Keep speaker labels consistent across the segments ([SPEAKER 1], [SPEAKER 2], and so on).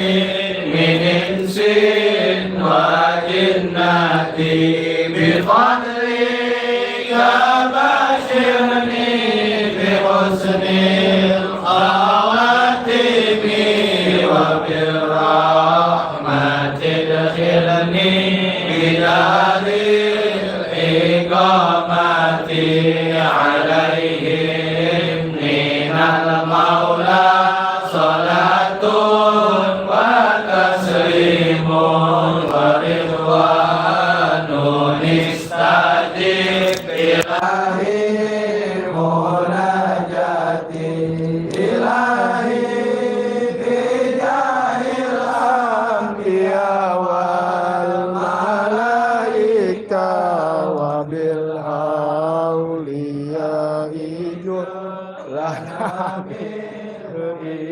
[SPEAKER 1] من إنس وجنة بفضلك بشرني بحسن الخواتم وبالرحمة ادخلني بدار الإقامة عليهم من المولى صلاة وتسليم ورضوان استجب إلهي مناجاتي إلهي بجاه الأنبياء والملائكة وبالأولياء جلنا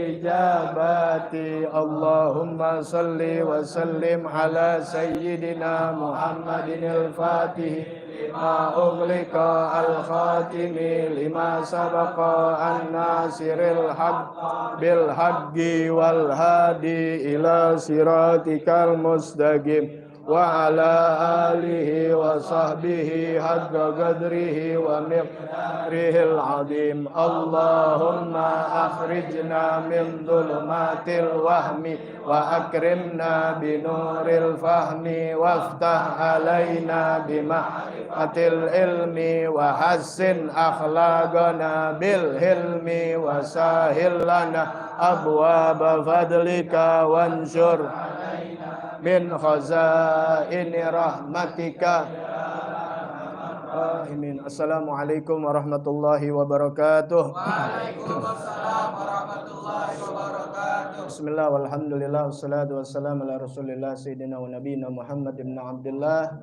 [SPEAKER 1] إجابتي اللهم صل وسلم على سيدنا محمد الفاتح لما أغلق الخاتم لما سبق الناصر الحق بالحق والهادي إلى صراطك المستقيم وعلى آله وصحبه حق قدره ومقداره العظيم اللهم أخرجنا من ظلمات الوهم وأكرمنا بنور الفهم وافتح علينا بمعرفة العلم وحسن أخلاقنا بالحلم وسهل لنا أبواب فضلك وانشر min khazaini rahmatika amin. Assalamualaikum warahmatullahi wabarakatuh.
[SPEAKER 2] Waalaikumsalam warahmatullahi wabarakatuh.
[SPEAKER 1] Bismillah walhamdulillah wassalatu wassalamu ala rasulillah sayyidina wa nabiyina Muhammad ibn Abdullah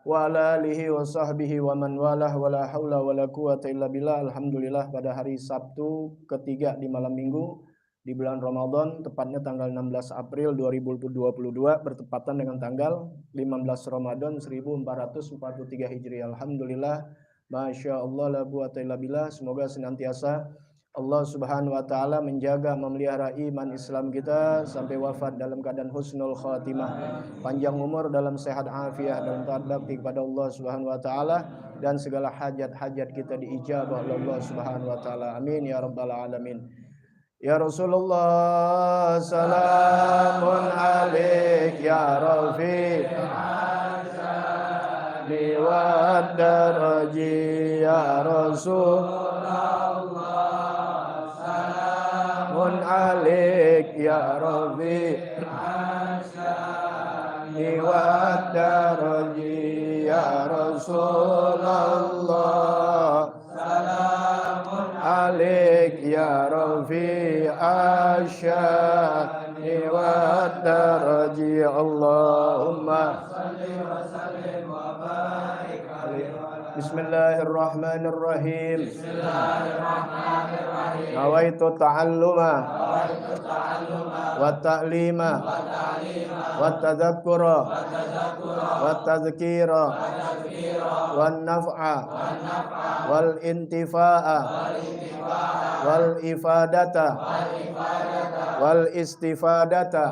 [SPEAKER 1] wa ala alihi wa sahbihi wa man walah wa la hawla wa la quwata illa billah. Alhamdulillah pada hari Sabtu ketiga di malam minggu di bulan Ramadan, tepatnya tanggal 16 April 2022 bertepatan dengan tanggal 15 Ramadan 1443 Hijriah. Alhamdulillah, Masya Allah la quwata illa billah. Semoga senantiasa Allah Subhanahu wa taala menjaga memelihara iman Islam kita sampai wafat dalam keadaan husnul khatimah, panjang umur dalam sehat afiat dan taat bakti kepada Allah Subhanahu wa taala, dan segala hajat-hajat kita diijabah oleh Allah Subhanahu wa taala. Amin ya rabbal alamin. Ya Rasulullah salamun alaik ya Rafiq wa daraji ya Rasulullah salamun alaik ya Rafiq wa daraji ya Rasulullah salamun alaik ya Rafiq asyani wa daraji Allahumma salli wa sallim wa barik alaihi. Bismillahirrahmanirrahim. Bismillahirrahmanirrahim. Nawaitu ta'alluma wa ta'lima wa tadhakkura wa tadhkira wa naf'a wal intifa'a wal ifadata wal istifadata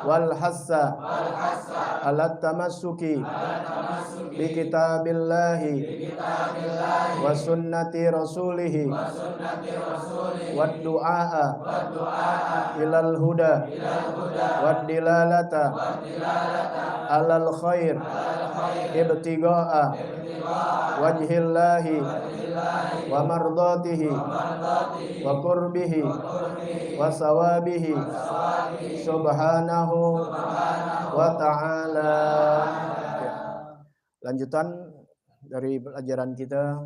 [SPEAKER 1] wal hassa ala tamassuki bi kitabillahi wa sunnati rasulihi wad du'a ilal huda wad dilalata alal khair ibtigha'a wajhillahi wa mardatihi wa qurbihi wa sawabihi subhanahu wa ta'ala. Lanjutan dari pelajaran kita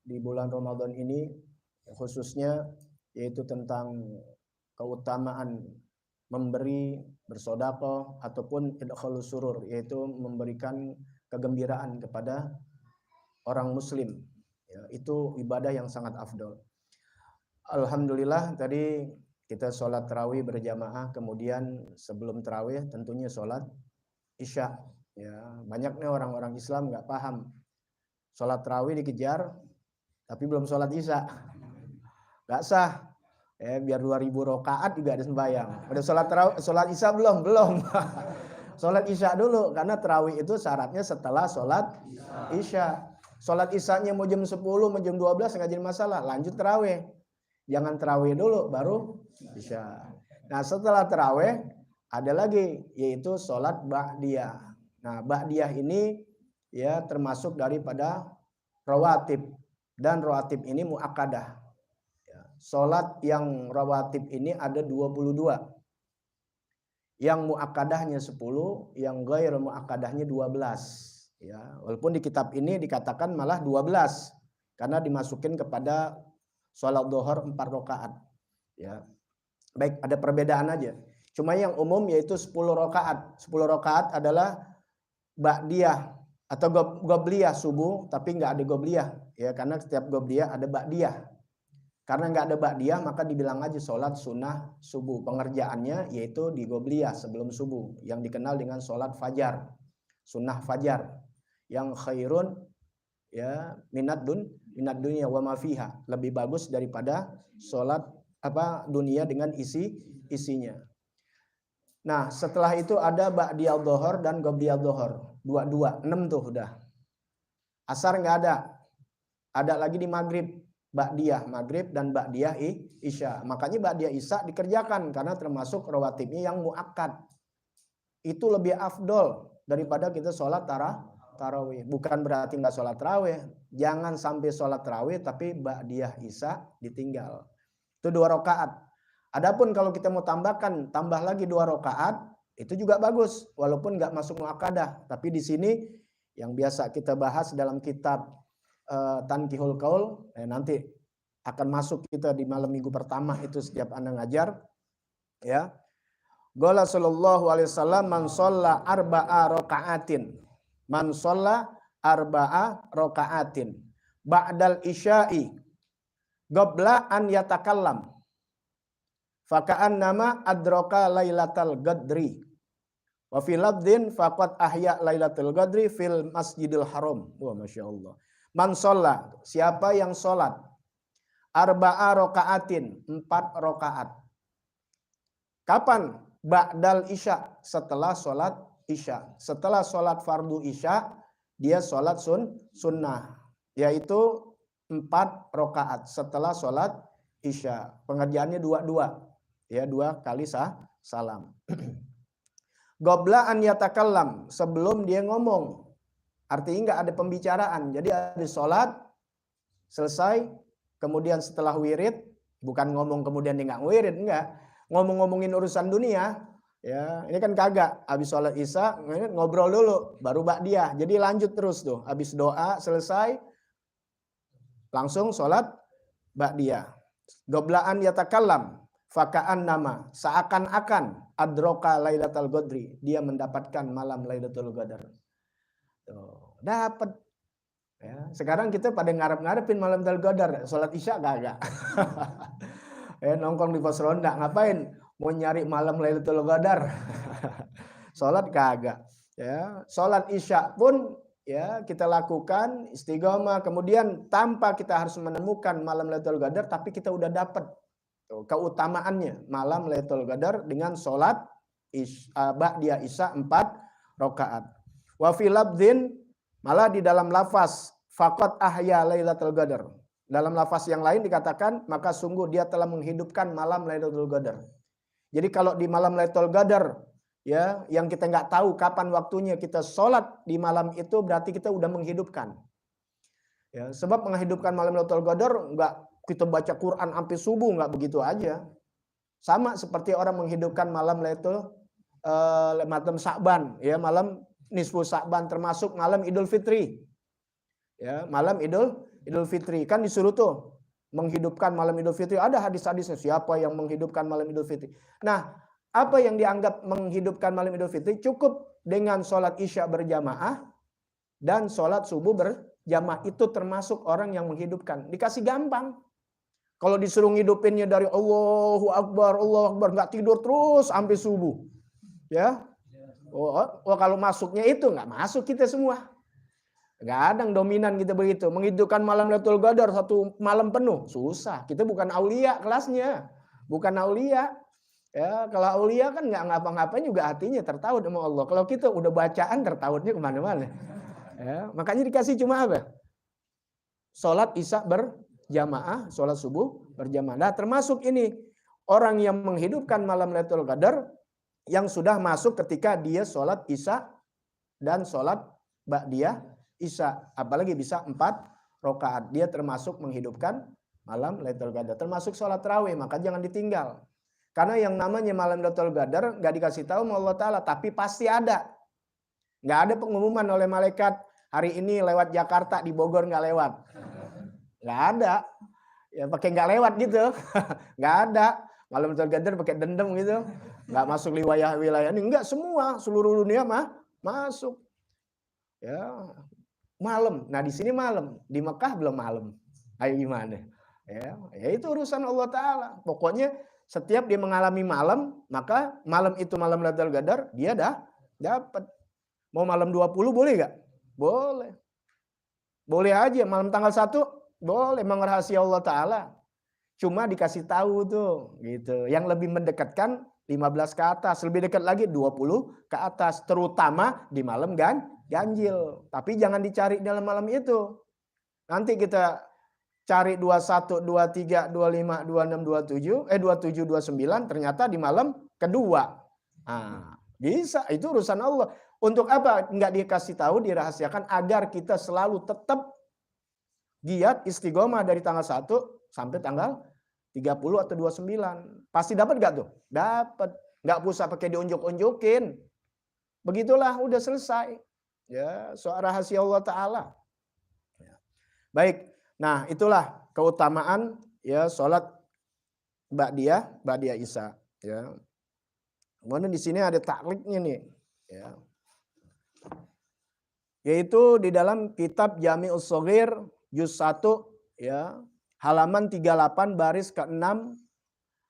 [SPEAKER 1] di bulan Ramadan ini, khususnya yaitu tentang keutamaan memberi, bersedekah ataupun idkhalus surur, yaitu memberikan kegembiraan kepada orang muslim. Ya, itu ibadah yang sangat afdol. Alhamdulillah tadi kita sholat tarawih berjamaah, kemudian sebelum tarawih tentunya sholat isya. Ya, banyaknya orang-orang Islam nggak paham. Sholat tarawih dikejar, tapi belum sholat isya, nggak sah. Biar 2000 rakaat juga ada sembahyang. Udah sholat isya belum? Belum. Sholat isya dulu, karena tarawih itu syaratnya setelah sholat isya. Sholat isyanya mau jam 10, mau jam 12 nggak jadi masalah. Lanjut tarawih. Jangan tarawih dulu, baru isya. Nah setelah tarawih ada lagi, yaitu sholat ba'diyah. Nah ba'diyah ini ya termasuk daripada rawatib. Dan rawatib ini muakkadah. Sholat yang rawatib ini ada 22. Yang muakkadahnya 10, yang ghair muakkadahnya 12. Ya, walaupun di kitab ini dikatakan malah 12 karena dimasukin kepada sholat dhuhur 4 rakaat. Ya. Baik, ada perbedaan aja. Cuma yang umum yaitu 10 rakaat. 10 rakaat adalah ba'diyah atau gobliyah subuh, tapi nggak ada gobliyah ya, karena setiap gobliyah ada ba'diyah. Karena nggak ada ba'diyah maka dibilang aja sholat sunnah subuh. Pengerjaannya yaitu di gobliyah sebelum subuh, yang dikenal dengan sholat fajar, sunnah fajar, yang khairun ya minat dunia wa ma fiha, lebih bagus daripada sholat dunia dengan isinya. Nah setelah itu ada ba'diyah dhuhur dan gobliyah dhuhur, dua 6 tuh udah. Asar nggak ada, ada lagi di maghrib. Ba'diyah maghrib dan ba'diyah isya. Makanya ba'diyah isya dikerjakan karena termasuk rawatibnya yang muakkad. Itu lebih afdol daripada kita sholat tarawih. Bukan berarti nggak sholat tarawih. Jangan sampai sholat tarawih tapi ba'diyah isya ditinggal. Itu 2 rakaat. Adapun kalau kita mau tambah lagi 2 rakaat, itu juga bagus. Walaupun nggak masuk muakkadah. Tapi di sini yang biasa kita bahas dalam kitab Tankihul Qaul, nanti akan masuk kita di malam minggu pertama itu setiap Anda ngajar ya. Qala sallallahu alaihi wasallam man shalla arba'a raka'atin. Man shalla arba'a raka'atin ba'dal isya'i qabla an yatakallam faka'annama adraka lailatal qadri. Wa fi labdin faqad ahya lailatul qadri fil masjidil haram. Wah masyaallah. Man sholat, siapa yang sholat arba'a raka'atin, 4 rakaat. Kapan? Ba'dal isya, setelah sholat isya. Setelah sholat fardu isya, dia sholat sunnah, yaitu 4 rakaat setelah sholat isya. Pengerjaannya 2-2, ya 2 kali salam. Qabla an yatakallam, sebelum dia ngomong. Artinya nggak ada pembicaraan. Jadi ada sholat, selesai, kemudian setelah wirid, bukan ngomong kemudian dia nggak wirid, enggak. Ngomong-ngomongin urusan dunia, ya ini kan kagak. Habis sholat isya, ngobrol dulu, baru ba'diyah. Jadi lanjut terus tuh. Habis doa, selesai, langsung sholat ba'diyah. Goblaan yatakallam, faka'an nama, seakan-akan adroka lailatul qadri, dia mendapatkan malam lailatul qadar. Dapat ya. Sekarang kita pada ngarep-ngarepin malam Lailatul Qadar, sholat isya kagak. Nongkrong di pos ronda ngapain? Mau nyari malam Lailatul Qadar. Sholat kagak. Ya, sholat isya pun ya kita lakukan istiqomah, kemudian tanpa kita harus menemukan malam Lailatul Qadar, tapi kita udah dapat keutamaannya malam Lailatul Qadar dengan sholat ba'diyah isya 4 rakaat. Wa fi labdin, malah di dalam lafaz faqad ahya lailatul qadar. Dalam lafaz yang lain dikatakan maka sungguh dia telah menghidupkan malam Lailatul Qadar. Jadi kalau di malam Lailatul Qadar ya yang kita nggak tahu kapan waktunya kita sholat di malam itu, berarti kita udah menghidupkan. Ya, sebab menghidupkan malam Lailatul Qadar nggak kita baca Quran sampai subuh, nggak begitu aja. Sama seperti orang menghidupkan malam Lailatul malam Sa'ban, ya malam nisfu Sa'ban, termasuk malam Idul Fitri. Ya, malam Idul Fitri kan disuruh tuh menghidupkan malam Idul Fitri. Ada hadis-hadisnya siapa yang menghidupkan malam Idul Fitri. Nah, apa yang dianggap menghidupkan malam Idul Fitri? Cukup dengan sholat isya berjamaah dan sholat subuh berjamaah, itu termasuk orang yang menghidupkan. Dikasih gampang. Kalau disuruh ngidupinnya dari Allahu Akbar, nggak tidur terus sampai subuh. Ya. Kalau masuknya itu nggak masuk kita semua. Kadang dominan kita begitu. Menghidupkan malam Lailatul Qadar 1 malam penuh. Susah. Kita bukan aulia kelasnya. bukan aulia. Ya, kalau aulia kan nggak ngapa-ngapain juga hatinya tertaut sama Allah. Kalau kita udah bacaan tertautnya kemana-mana. Ya, makanya dikasih cuma apa? Sholat isya berjamaah, sholat subuh berjamaah. Nah, termasuk ini orang yang menghidupkan malam Lailatul Qadar yang sudah masuk ketika dia sholat isya dan sholat ba'diyah isya. Apalagi bisa 4 rakaat. Dia termasuk menghidupkan malam Lailatul Qadar. Termasuk sholat tarawih, maka jangan ditinggal. Karena yang namanya malam Lailatul Qadar nggak dikasih tahu sama Allah Ta'ala, tapi pasti ada. Nggak ada pengumuman oleh malaikat, hari ini lewat Jakarta, di Bogor nggak lewat. Nggak ada. Ya pakai nggak lewat gitu. Nggak ada. Malam Lailatul Qadar pakai dendam gitu. Nggak masuk wilayah ini. Nggak, semua, seluruh dunia masuk. Ya, malam. Nah di sini malam. Di Mekah belum malam. Ayo gimana? Ya itu urusan Allah Ta'ala. Pokoknya setiap dia mengalami malam, maka malam itu malam Lailatul Qadar, dia dah dapat. Mau malam 20 boleh gak? Boleh. Boleh aja, malam tanggal 1 boleh, memang rahasia Allah Ta'ala. Cuma dikasih tahu tuh, gitu. Yang lebih mendekatkan 15 ke atas, lebih dekat lagi 20 ke atas. Terutama di malam ganjil. Tapi jangan dicari dalam malam itu. Nanti kita cari 21, 23, 25, 26, 27, 27, 29, ternyata di malam kedua. Nah, bisa, itu urusan Allah. Untuk apa? Enggak dikasih tahu, dirahasiakan agar kita selalu tetap giat istiqomah dari tanggal 1 sampai tanggal 30 atau 29. Pasti dapat gak tuh? Dapat. Enggak usah pakai diunjuk-unjukin. Begitulah, udah selesai. Ya, soal rahasia Allah Ta'ala. Baik. Nah, itulah keutamaan ya salat ba'diyah isya ya. Kemudian di sini ada takriknya nih ya. Yaitu di dalam kitab Jami'us Shaghir juz 1 ya, halaman 38 baris ke-6,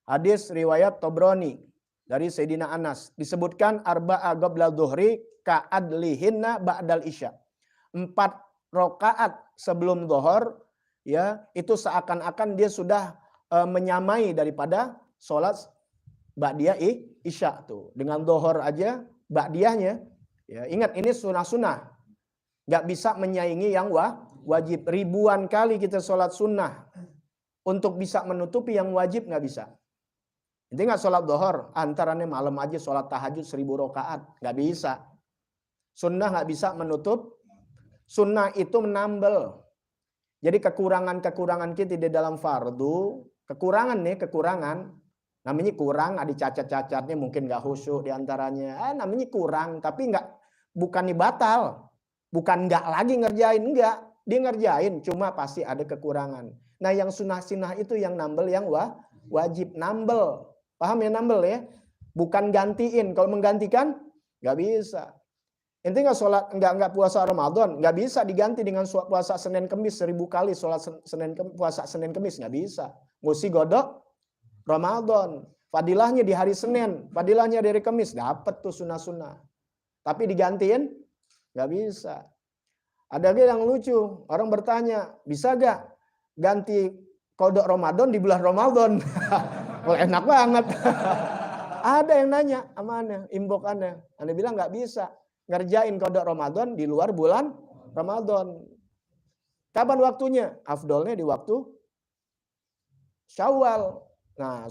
[SPEAKER 1] hadis riwayat Tabrani dari Sayyidina Anas, disebutkan arba'a qabla dhuhri ka'adlihinna ba'dal isya. 4 rakaat sebelum zuhur ya, itu seakan-akan dia sudah menyamai daripada sholat ba'diyah isya tuh. Dengan zuhur aja ba'diyahnya ya, ingat ini sunnah-sunnah. Nggak bisa menyaingi yang wajib. Ribuan kali kita sholat sunnah untuk bisa menutupi yang wajib nggak bisa. Intinya nggak sholat zuhur, antaranya malam aja sholat tahajud 1000 rakaat, nggak bisa. Sunnah nggak bisa menutup. Sunnah itu menambal. Jadi kekurangan-kekurangan kita di dalam fardu, kekurangan, namanya kurang, ada cacat-cacatnya, mungkin nggak khusyuk diantaranya, namanya kurang, tapi bukan batal, bukan nggak lagi ngerjain, enggak, dia ngerjain, cuma pasti ada kekurangan. Nah yang sunnah-sunnah itu yang nambel, yang wajib nambel, paham ya nambel ya, bukan gantiin, kalau menggantikan nggak bisa. Intinya sholat enggak puasa Ramadan nggak bisa diganti dengan puasa Senin Kemis 1000 kali sholat puasa Senin Kemis, nggak bisa. Mesti godok Ramadan. Fadilahnya di hari Senin, fadilahnya dari Kemis, dapat tuh sunnah-sunnah. Tapi digantiin nggak bisa. Ada lagi yang lucu, orang bertanya, bisa gak ganti kodok Ramadan di bulan Ramadan? Well, enak banget. Ada yang nanya, amanah, imbokannya. Anda bilang nggak bisa. Ngerjain kodok Ramadan di luar bulan Ramadan. Kapan waktunya? Afdolnya di waktu Syawal. Nah,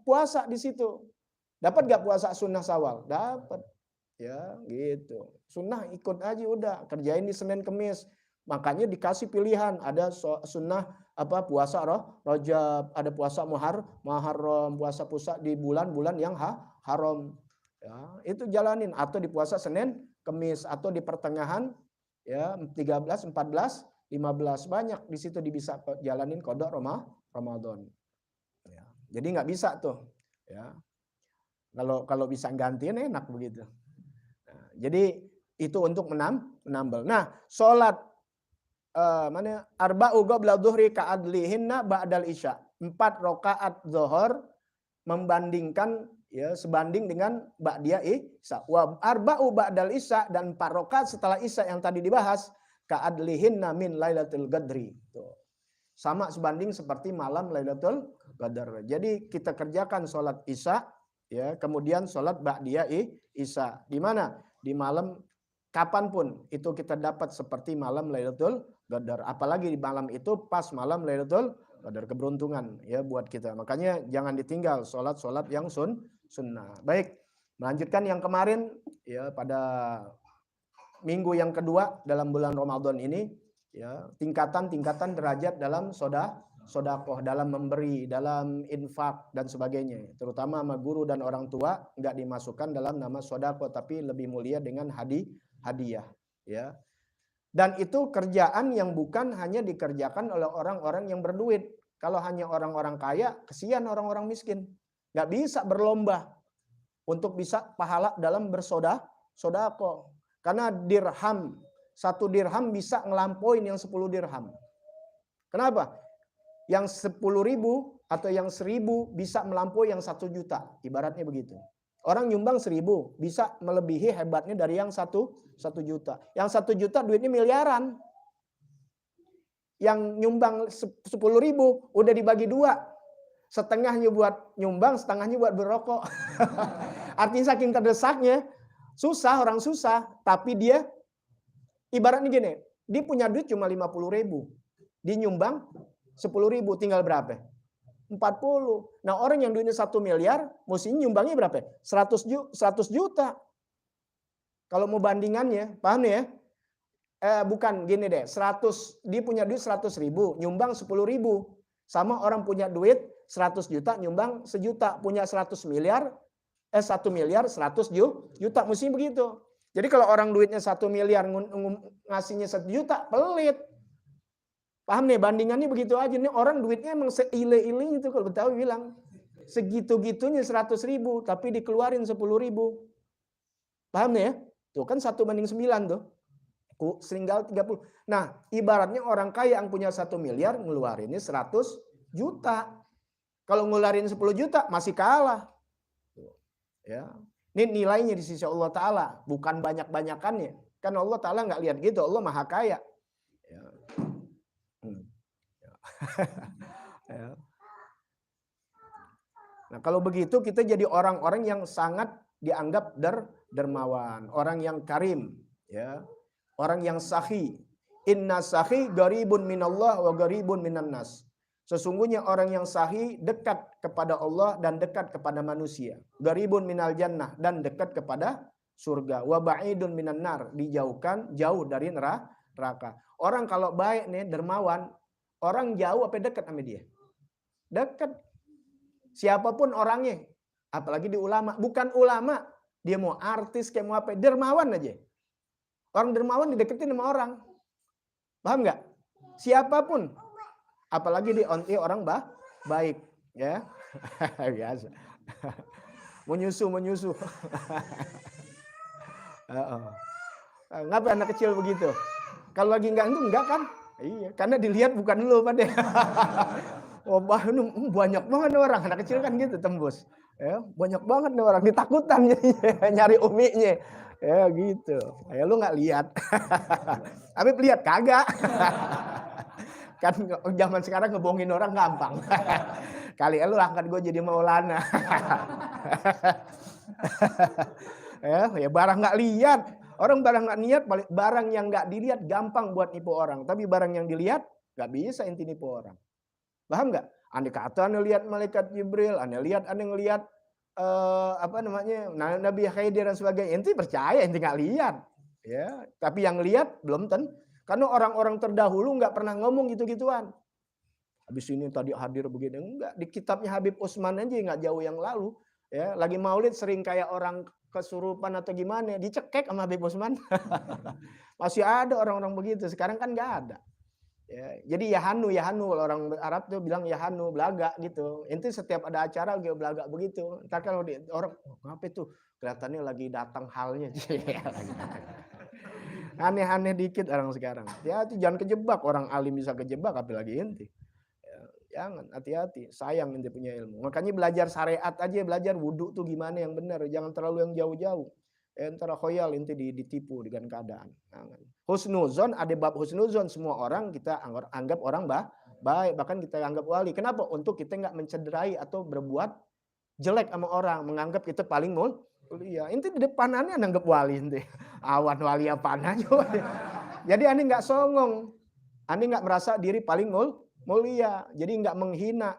[SPEAKER 1] puasa di situ. Dapat gak puasa sunnah Syawal? Dapat. Ya, gitu. Sunnah ikut aja udah, kerjain di Senin Kemis. Makanya dikasih pilihan, ada sunnah puasa Rajab, ada puasa Muharram, puasa di bulan-bulan yang haram. Ya, itu jalanin, atau di puasa Senin Kemis, atau di pertengahan ya 13, 14, 15, banyak di situ bisa jalanin kodok Ramadan. Ya, jadi nggak bisa tuh. Ya, kalau bisa gantiin enak begitu. Nah, jadi itu untuk menambal. Nah, sholat arba'u qabla dhuhri ka'adlihinna ba'dal isya. 4 rakaat zuhur membandingkan ya sebanding dengan ba'diyah isya. Wa arba'u ba'dal isya, dan 4 rakaat setelah isya yang tadi dibahas ka'adlihinna min lailatul qadri. Tuh. Sama sebanding seperti malam Lailatul Qadar. Jadi kita kerjakan sholat Isya, ya, kemudian sholat Ba'diyah Isya. Di mana? Di malam kapanpun itu kita dapat seperti malam Lailatul Qadar. Apalagi di malam itu pas malam Lailatul Qadar, keberuntungan ya buat kita. Makanya jangan ditinggal sholat-sholat yang sunnah. Baik, melanjutkan yang kemarin ya pada minggu yang kedua dalam bulan Ramadan ini ya, tingkatan-tingkatan derajat dalam sodakoh, dalam memberi, dalam infak dan sebagainya. Terutama sama guru dan orang tua nggak dimasukkan dalam nama sodakoh, tapi lebih mulia dengan hadiah ya. Dan itu kerjaan yang bukan hanya dikerjakan oleh orang-orang yang berduit. Kalau hanya orang-orang kaya, kesian orang-orang miskin. Nggak bisa berlomba untuk bisa pahala dalam bersodakoh. Karena dirham, 1 dirham bisa ngelampauin yang 10 dirham. Kenapa? Yang 10.000 atau yang 1.000 bisa melampaui yang 1 juta. Ibaratnya begitu. Orang nyumbang 1.000 bisa melebihi hebatnya dari yang 1 juta. Yang 1 juta duitnya miliaran. Yang nyumbang 10.000 udah dibagi 2. Setengahnya buat nyumbang, setengahnya buat berrokok. Artinya saking terdesaknya, susah, orang susah. Tapi dia, ibaratnya gini, dia punya duit cuma 50.000. Dia nyumbang 10.000, tinggal berapa? 40. Nah orang yang duitnya 1 miliar, mestinya nyumbangnya berapa? 100 juta. Kalau mau bandingannya, paham ya? Bukan gini deh, dia punya duit 100.000, nyumbang 10.000. Sama orang punya duit 100 juta, nyumbang 1 juta. Punya 1 miliar 100 juta, mestinya begitu. Jadi kalau orang duitnya 1 miliar ngasihnya 1 juta, pelit. Paham nih, bandingannya begitu aja. Nih orang duitnya emang seile-ile itu, kalau Betawi bilang. Segitu-gitunya 100.000, tapi dikeluarin 10.000. Paham nih ya? Tuh kan 1:9 tuh. Seringgal 30. Nah, ibaratnya orang kaya yang punya 1 miliar ngeluarinnya 100 juta. Kalau ngeluarin 10 juta masih kalah. Ya. Ini nilainya di sisi Allah Ta'ala, bukan banyak-banyakannya. Kan Allah Ta'ala nggak lihat gitu, Allah Maha Kaya. Ya. Ya. Nah, kalau begitu kita jadi orang-orang yang sangat dianggap dermawan, orang yang karim, ya. Orang yang sahi. Inna sahi garibun minallah wa garibun minan nas. Sesungguhnya orang yang sahi dekat kepada Allah dan dekat kepada manusia. Garibun minal jannah, dan dekat kepada surga. Wa ba'idun minan nar, dijauhkan jauh dari neraka. Orang kalau baik nih, dermawan, orang jauh apa dekat sama dia? Dekat. Siapapun orangnya, apalagi di ulama. Bukan ulama, dia mau artis kayak mau apa, dermawan aja. Orang dermawan dideketin sama orang. Paham nggak? Siapapun. Apalagi di orang baik, ya. Biasa. Menyusu. Ngapa anak kecil begitu? Kalau lagi enggak kan? Iya, karena dilihat bukan lu pada. Oh, banyak banget orang, anak kecil kan gitu tembus. Ya, banyak banget nih orang, ditakutan nyari uminya. Ya gitu. Ya lu nggak lihat. Tapi lihat kagak. Kan zaman sekarang ngebohongin orang gampang. Kali lu angkat gue jadi maulana. Ya barang nggak lihat. Orang barang nggak niat, barang yang nggak dilihat gampang buat nipu orang. Tapi barang yang dilihat nggak bisa inti nipu orang. Paham nggak? Andai kata anda lihat malaikat Jibril, anda ngelihat Nabi Khidir dan sebagainya, ente percaya, ente nggak lihat, ya. Tapi yang lihat belum tentu, karena orang-orang terdahulu nggak pernah ngomong gitu-gituan. Habis ini tadi hadir begini, enggak. Di kitabnya Habib Utsman aja nggak jauh yang lalu, ya. Lagi maulid sering kayak orang kesurupan atau gimana, dicekek sama Habib Utsman. Masih ada orang-orang begitu, sekarang kan nggak ada. Ya, jadi yahanu kalau orang Arab tuh bilang yahanu, belaga gitu. Inti setiap ada acara dia belaga begitu. Entar kalau orang ngapa itu kelihatannya lagi datang halnya. Aneh-aneh dikit orang sekarang. Hati-hati jangan kejebak, orang alim bisa kejebak apalagi inti. Ya, jangan, hati-hati, sayang inti punya ilmu. Makanya belajar syariat aja, belajar wudhu tuh gimana yang benar, jangan terlalu yang jauh-jauh. Antara khoyal inti ditipu dengan keadaan. Husnuzon, ada bab husnuzon, semua orang kita anggap orang baik, bahkan kita anggap wali. Kenapa? Untuk kita nggak mencederai atau berbuat jelek sama orang, menganggap kita paling mulia. Inti di depan aneh nanggap wali inti. Awan wali apaan aja. Jadi aneh nggak songong. Aneh nggak merasa diri paling mulia. Jadi nggak menghina.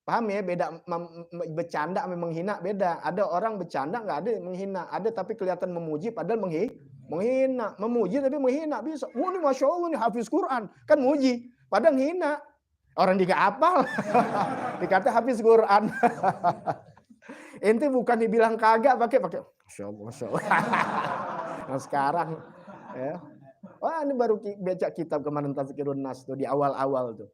[SPEAKER 1] Paham ya? Beda bercanda sama menghina beda. Ada orang bercanda nggak ada yang menghina. Ada tapi kelihatan memuji padahal menghina. Memuji tapi menghina bisa. Wah ini Masya Allah nih hafiz Quran. Kan muji. Padahal menghina. Orang juga apal. Dikata hafiz Quran. Ente bukan dibilang kagak pakai Masya Allah, Masya Allah. Nah sekarang ya. Wah ini baru baca kitab kemarin Tazkirun Nas tuh di awal-awal tuh.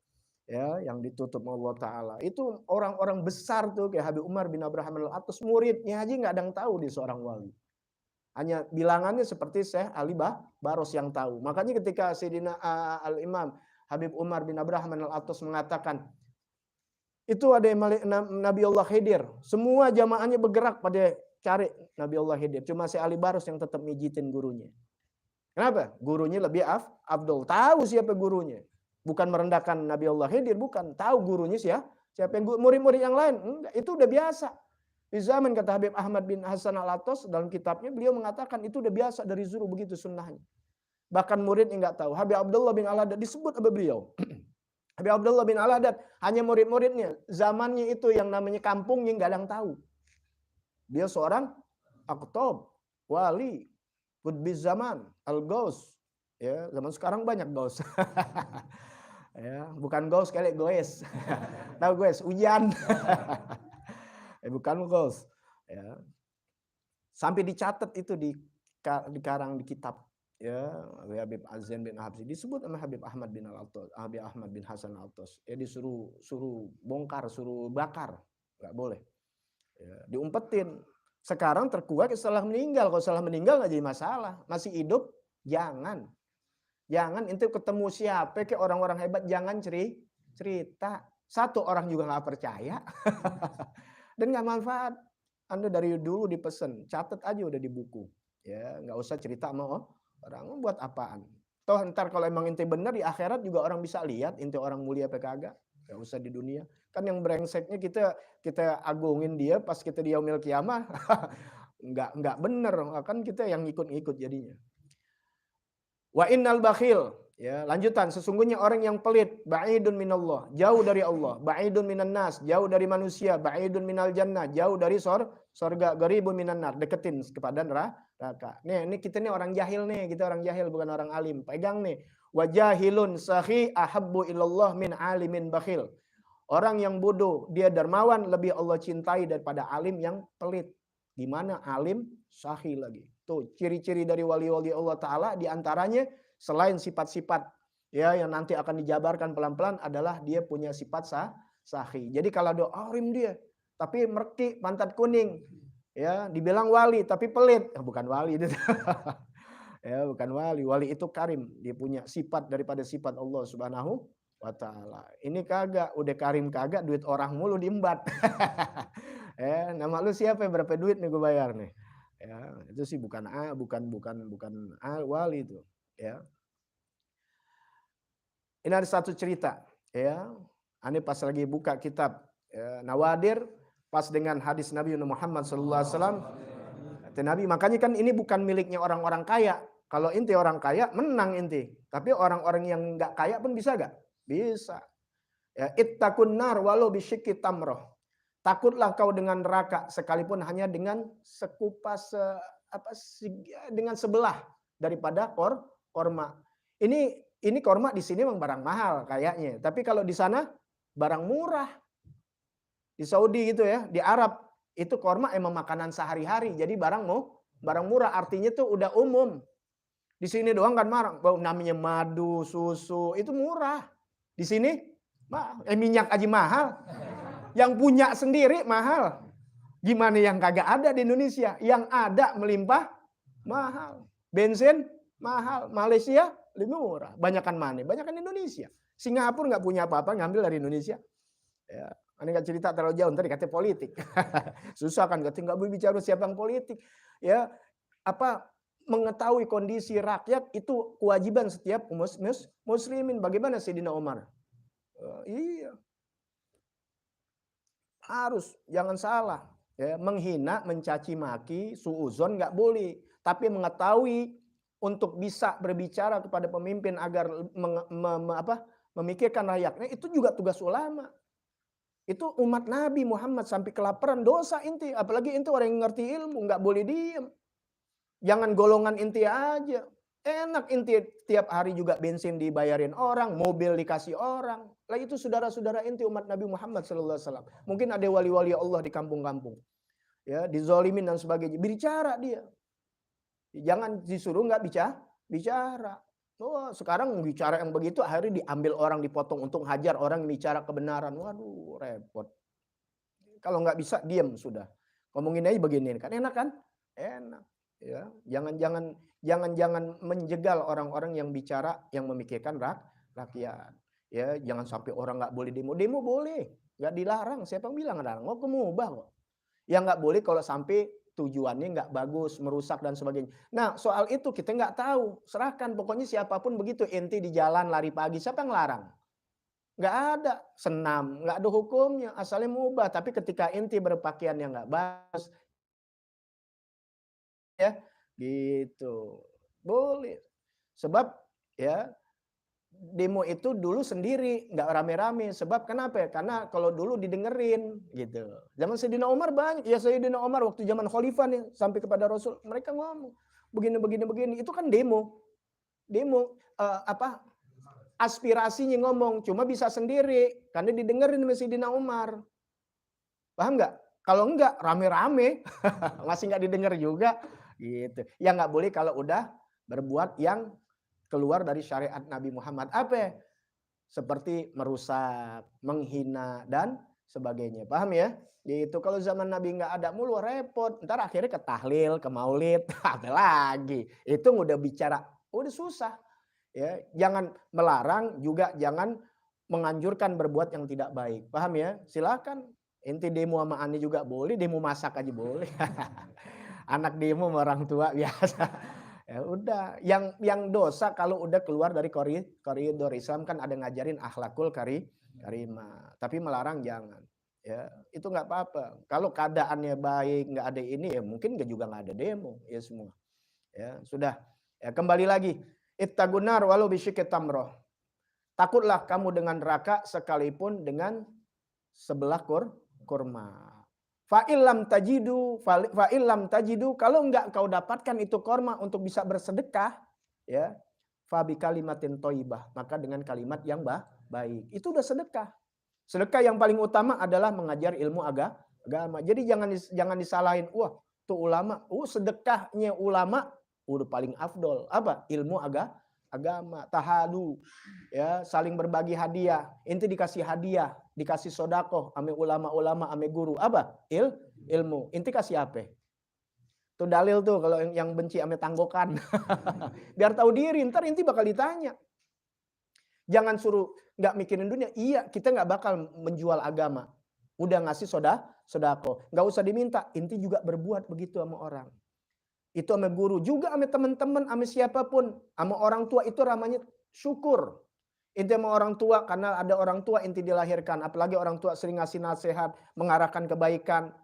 [SPEAKER 1] Ya, yang ditutup Allah Ta'ala. Itu orang-orang besar tuh kayak Habib Umar bin Abraham al-Atas, muridnya aja nggak ada yang tahu dia seorang wali. Hanya bilangannya seperti Syekh Ali Baros yang tahu. Makanya ketika Sayyidina Al-Imam Habib Umar bin Abraham al-Atas mengatakan, itu ada Nabi Allah Khidir. Semua jamaahnya bergerak pada cari Nabi Allah Khidir. Cuma Syekh Ali Baros yang tetap mijitin gurunya. Kenapa? Gurunya lebih afdol. Tahu siapa gurunya. Bukan merendahkan Nabi Allah Khidir, bukan. Tahu gurunya siapa yang murid-murid yang lain. Enggak, itu udah biasa. Di zaman kata Habib Ahmad bin Hasan al-Atas dalam kitabnya beliau mengatakan itu udah biasa dari Zuhur begitu sunnahnya. Bahkan muridnya enggak tahu. Habib Abdullah bin Al-Haddad disebut sama beliau. Habib Abdullah bin Al-Haddad hanya murid-muridnya. Zamannya itu yang namanya kampungnya enggak ada yang tahu. Dia seorang aqtab, wali, qutbiz zaman, al-gaus. Ya, zaman sekarang banyak gaus. Ya, bukan gaus kali goes. Tahu goes, hujan. Bukan gaus. Ya. Sampai dicatat itu di karang di kitab. Ya, Habib Azin bin Habsi disebut sama Habib Ahmad bin Al-Attas, Habib Ahmad bin Hasan Al-Attas. Ya suruh bongkar, suruh bakar. Enggak boleh. Ya, diumpetin. Sekarang terkuat setelah meninggal. Kalau setelah meninggal enggak jadi masalah. Masih hidup jangan. Jangan itu ketemu siapa ke orang-orang hebat jangan cerita. Satu orang juga nggak percaya dan nggak manfaat. Anda dari dulu dipesan, catat aja udah di buku. Ya nggak usah cerita sama orang buat apaan. Toh ntar kalau emang inti benar di akhirat juga orang bisa lihat inti orang mulia apa kagak. Nggak usah di dunia. Kan yang brengseknya kita agungin dia pas kita di yaumil kiamah nggak bener. Kan kita yang ikut-ikut jadinya. Wa innal bakhil, ya, lanjutan sesungguhnya orang yang pelit, ba'idun minallah, jauh dari Allah, ba'idun minan nas, jauh dari manusia, ba'idun minal jannah, jauh dari surga, garibun minan nar, deketin kepada neraka. Nih, ini kita nih orang jahil nih, kita orang jahil bukan orang alim. Pegang nih. Wa jahilun sahi ahabbu ilallah min alimin bakhil. Orang yang bodoh, dia dermawan lebih Allah cintai daripada alim yang pelit. Gimana alim sahi lagi. Tuh ciri-ciri dari wali-wali Allah Ta'ala diantaranya selain sifat-sifat ya yang nanti akan dijabarkan pelan-pelan adalah dia punya sifat sahi. Jadi kalau ada alim dia tapi merki pantat kuning ya dibilang wali tapi pelit bukan wali itu. Ya bukan wali. Wali itu karim, dia punya sifat daripada sifat Allah Subhanahu wa Ta'ala. Ini kagak, udah karim kagak duit orang mulu diembat. Ya, nama lu siapa, berapa duit nih gue bayar nih. Ya, itu sih bukan wali itu, ya. Ini ada satu cerita, ya. Ini pas lagi buka kitab ya, Nawadir pas dengan hadis Nabi Muhammad SAW. Kata Nabi, makanya kan ini bukan miliknya orang-orang kaya. Kalau inti orang kaya menang inti, tapi orang-orang yang nggak kaya pun bisa gak? Bisa. Ya, ittaqun nar walau bisyikki tamroh. Takutlah kau dengan neraka sekalipun hanya dengan sekupas dengan sebelah daripada korma. Ini korma di sini memang barang mahal kayaknya, tapi kalau di sana barang murah. Di Saudi gitu ya, di Arab itu korma emang makanan sehari-hari, jadi barang murah artinya tuh udah umum. Di sini doang kan namanya madu, susu itu murah. Di sini minyak aja mahal. Yang punya sendiri mahal. Gimana yang kagak ada di Indonesia? Yang ada melimpah mahal. Bensin mahal. Malaysia lebih murah. Banyakan mana? Banyakan Indonesia. Singapura nggak punya apa-apa, ngambil dari Indonesia. Ya, ini nggak cerita terlalu jauh, ntar dikata politik. Susah kan, nggak boleh bicara siapa yang politik. Ya, mengetahui kondisi rakyat itu kewajiban setiap muslimin. Bagaimana Sayyidina Umar? Iya. Harus, jangan salah. Ya, menghina, mencaci maki, suuzon nggak boleh. Tapi mengetahui untuk bisa berbicara kepada pemimpin agar memikirkan rakyatnya, itu juga tugas ulama. Itu umat Nabi Muhammad sampai kelaparan, dosa inti. Apalagi inti orang yang ngerti ilmu, nggak boleh diem. Jangan golongan inti aja. Enak inti tiap hari juga bensin dibayarin orang, mobil dikasih orang. Lah itu saudara-saudara inti umat Nabi Muhammad SAW. Mungkin ada wali-wali Allah di kampung-kampung. Ya, dizolimin dan sebagainya. Bicara dia. Jangan disuruh nggak bicara. Oh, sekarang bicara yang begitu akhirnya diambil orang, dipotong untuk hajar orang yang bicara kebenaran. Waduh, repot. Kalau nggak bisa diam sudah. Ngomongin aja begini kan enak kan? Enak. Ya, jangan menjegal orang-orang yang bicara yang memikirkan rakyat. Ya, jangan sampai orang nggak boleh demo. Demo boleh, nggak dilarang. Siapa yang bilang nggak? Mau mubah kok. Yang nggak boleh kalau sampai tujuannya nggak bagus, merusak dan sebagainya. Nah, soal itu kita nggak tahu. Serahkan, pokoknya siapapun begitu. Enti di jalan lari pagi, siapa yang larang? Nggak ada, senam, nggak ada hukumnya, asalnya mubah. Tapi ketika enti berpakaian yang nggak bagus, ya gitu, boleh. Sebab ya demo itu dulu sendiri, nggak rame-rame. Sebab kenapa ya? Karena kalau dulu didengerin gitu. Zaman Sayyidina Umar banyak. Ya Sayyidina Umar waktu zaman Khalifah nih sampai kepada Rasul, mereka ngomong begini. Itu kan demo. Demo aspirasinya ngomong, cuma bisa sendiri karena didengerin sama Sayyidina Umar. Paham nggak? Kalau enggak rame-rame masih nggak didengar juga gitu. Ya nggak boleh kalau udah berbuat yang keluar dari syariat Nabi Muhammad. Apa? Seperti merusak, menghina dan sebagainya. Paham ya? Gitu. Kalau zaman Nabi nggak ada mulu repot. Ntar akhirnya ke tahlil, ke maulid, apa lagi? Itu udah bicara, udah susah. Ya, jangan melarang juga jangan menganjurkan berbuat yang tidak baik. Paham ya? Silakan. Inti demo sama Ani juga boleh, demo masak aja boleh. Anak demo sama orang tua biasa. Ya udah, yang dosa kalau udah keluar dari koridor Islam kan ada ngajarin akhlakul karimah. Tapi melarang jangan. Ya, itu nggak apa-apa. Kalau keadaannya baik, nggak ada ini ya mungkin juga nggak ada demo ya semua. Ya, sudah. Ya, kembali lagi. Ittagunar walau bisyikki tamroh. Takutlah kamu dengan neraka sekalipun dengan sebelah kurma. Fa'ilam tajidu, kalau enggak kau dapatkan itu kurma untuk bisa bersedekah, ya, fabi kalimatin toibah, maka dengan kalimat yang baik. Itu udah sedekah. Sedekah yang paling utama adalah mengajar ilmu agama. Jadi jangan disalahin, wah, tuh ulama, sedekahnya ulama udah paling afdol. Apa? Ilmu agama, tahadu, ya, saling berbagi hadiah. Inti dikasih hadiah, dikasih sodakoh, ame ulama-ulama, ame guru. Apa? Ilmu. Inti kasih apa? Tuh dalil tuh kalau yang benci ame tanggokan. Biar tahu diri, ntar inti bakal ditanya. Jangan suruh nggak mikirin dunia. Iya, kita nggak bakal menjual agama. Udah ngasih sodakoh, nggak usah diminta. Inti juga berbuat begitu sama orang. Itu sama guru, juga sama teman-teman, sama siapapun, sama orang tua itu namanya syukur. Inti sama orang tua karena ada orang tua inti dilahirkan, apalagi orang tua sering ngasih nasihat, mengarahkan kebaikan.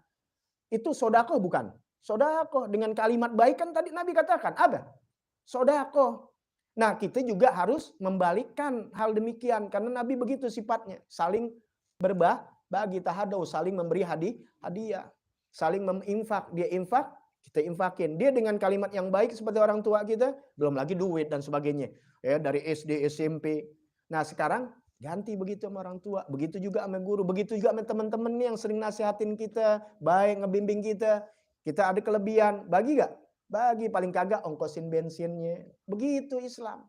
[SPEAKER 1] Itu sodakoh bukan? Sodakoh dengan kalimat baik kan tadi Nabi katakan, apa? Sodakoh. Nah kita juga harus membalikkan hal demikian karena Nabi begitu sifatnya, saling berbagi tahadau, saling memberi hadiah, saling menginfak, dia infak, kita infakin. Dia dengan kalimat yang baik seperti orang tua kita, belum lagi duit dan sebagainya. Ya, dari SD, SMP. Nah, sekarang ganti begitu sama orang tua. Begitu juga sama guru. Begitu juga sama teman-teman yang sering nasihatin kita, baik ngebimbing kita. Kita ada kelebihan, bagi gak? Bagi, paling kagak ongkosin bensinnya. Begitu Islam.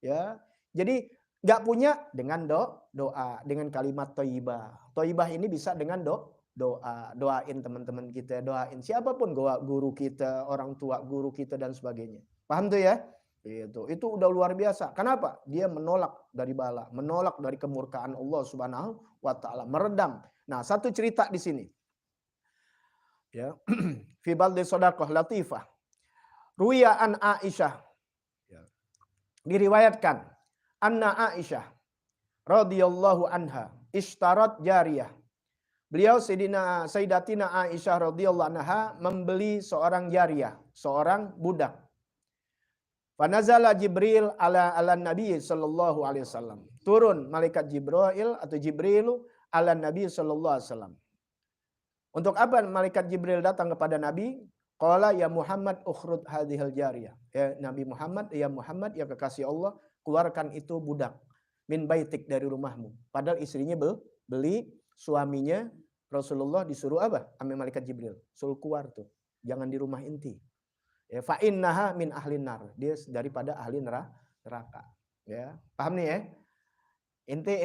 [SPEAKER 1] Ya. Jadi gak punya dengan doa, dengan kalimat thayyibah. Thayyibah ini bisa dengan doain teman-teman kita, doain siapapun, guru kita, orang tua guru kita dan sebagainya. Paham tuh ya? Itu udah luar biasa. Kenapa? Dia menolak dari bala, menolak dari kemurkaan Allah Subhanahu wa taala, meredam. Nah, satu cerita di sini. Ya. Fi baldi shadaqah latifah. Ruwiya an Aisyah. Ya. Diriwayatkan anna Aisyah radhiyallahu anha ishtarat jariyah. Beliau Sayyidatina Aisyah radhiyallahu anha membeli seorang jariyah, seorang budak. Fanazala Jibril ala Nabi sallallahu alaihi wasallam. Turun malaikat Jibril atau Jibrilu ala Nabi sallallahu alaihi wasallam. Untuk apa malaikat Jibril datang kepada Nabi? Qala ya Muhammad ukhrud hadhil jariyah. Ya Nabi Muhammad, ya Muhammad, ya kekasih Allah, keluarkan itu budak min baitik dari rumahmu. Padahal istrinya beli, suaminya Rasulullah disuruh apa? Sama malaikat Jibril, suruh keluar tuh. Jangan di rumah inti. Ya, fa innaha min ahlin nar. Dia daripada ahli neraka. Ya, paham nih ya? Inti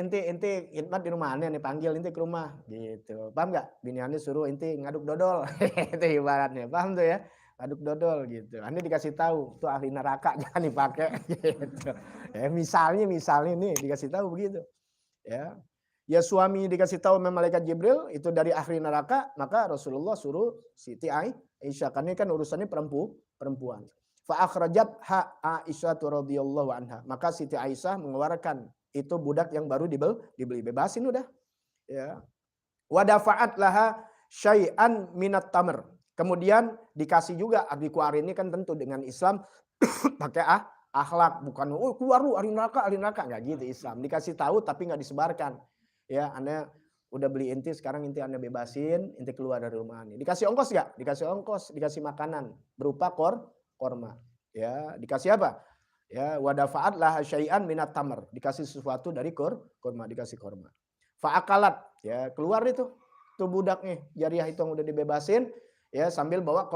[SPEAKER 1] khidmat di rumah aneh nih, panggil inti ke rumah gitu. Paham enggak? Biniannya suruh inti ngaduk dodol. Itu ibaratnya. Paham tuh ya? Ngaduk dodol gitu. Aneh dikasih tahu, tuh ahli neraka jangan dipakai gitu. Ya, misalnya nih dikasih tahu begitu. Ya. Ya suami dikasih tahu sama malaikat Jibril itu dari ahli neraka, maka Rasulullah suruh Siti Aisyah, karena kan urusannya perempuan. Fa akhrajat Aisyah radhiyallahu anha. Maka Siti Aisyah mengeluarkan itu budak yang baru dibeli, bebasin udah. Ya. Wa dafa'at laha syai'an minat tamr. Kemudian dikasih juga, dikeluarin ini kan tentu dengan Islam pakai akhlak, bukan keluar lu ahli neraka enggak gitu Islam. Dikasih tahu tapi enggak disebarkan. Ya, Anda udah beli inti, sekarang inti Anda bebasin, inti keluar dari rumah ini. Dikasih ongkos enggak? Dikasih ongkos, dikasih makanan berupa korma. Ya, dikasih apa? Ya, wadafa'at lah syai'an minat tamr. Dikasih sesuatu dari korma, dikasih korma. Fa'akalat, ya, keluar itu tuh budaknya, jariyah itu yang udah dibebasin, ya, sambil bawa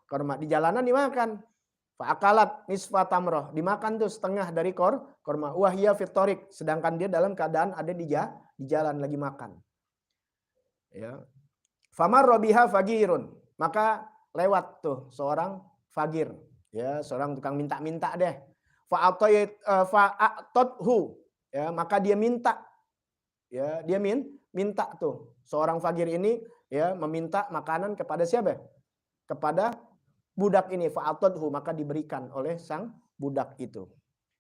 [SPEAKER 1] korma. Di jalanan dimakan. Fa'akalat nisfa tamroh, dimakan tuh setengah dari korma. Wahya fitorik, sedangkan dia dalam keadaan ada di jalan lagi makan. Ya. Famar robiha fagirun, maka lewat tuh seorang fagir, ya, seorang tukang minta-minta deh. Fa'atothu, ya, maka dia minta, ya, dia minta tuh seorang fagir ini, ya, meminta makanan kepada siapa? Kepada budak ini. Fa'atothu, maka diberikan oleh sang budak itu.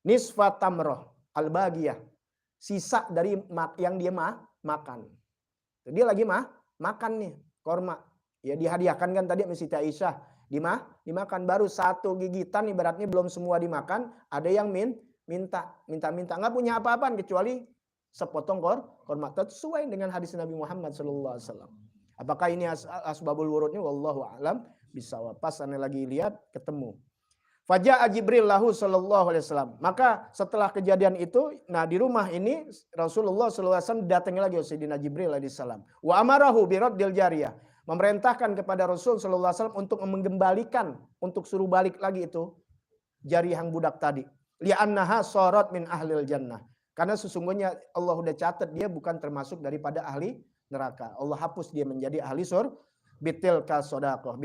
[SPEAKER 1] Nisfa tamroh al-bagiyah, sisa dari yang dia makan. Dia lagi makan nih korma. Ya dihadiahkan kan tadi sama Siti Aisyah. Dimakan baru satu gigitan, ibaratnya belum semua dimakan. Ada yang minta. Nggak punya apa-apaan kecuali sepotong korma. Sesuai dengan hadis Nabi Muhammad SAW. Apakah ini asbabul wurudnya? Wallahu a'lam bisawab. Pas Anda lagi lihat ketemu. Faja'a Jibril lahu sallallahu alaihi wasallam. Maka setelah kejadian itu, nah di rumah ini Rasulullah sallallahu alaihi wasallam datang lagi Sayyidina Jibril alaihi salam. Wa amarahu biraddil jariyah. Memerintahkan kepada Rasul sallallahu alaihi wasallam untuk mengembalikan, untuk suruh balik lagi itu jariyah yang budak tadi. Li'annaha sharat min ahlil jannah. Karena sesungguhnya Allah udah catat dia bukan termasuk daripada ahli neraka. Allah hapus dia menjadi ahli surga. Bitil kas sodakoh,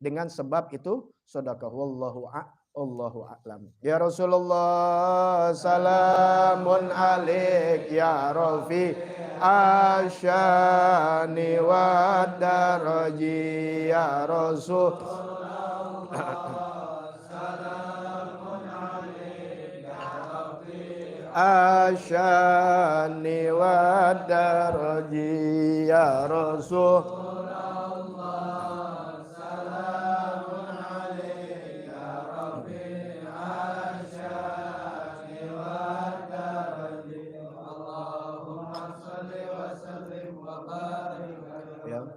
[SPEAKER 1] dengan sebab itu sodakoh. Wallahu a'lam. Ya Rasulullah, salamun alaik ya Rafi asyani wa daraji ya Rasul. Asyani wa daraji ya Rasul.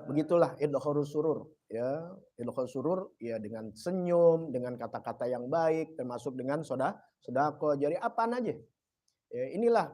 [SPEAKER 1] Begitulah idkhharus surur, ya. Idkhharus surur ya dengan senyum, dengan kata-kata yang baik, termasuk dengan sedekah, jadi apaan aja. Ya, inilah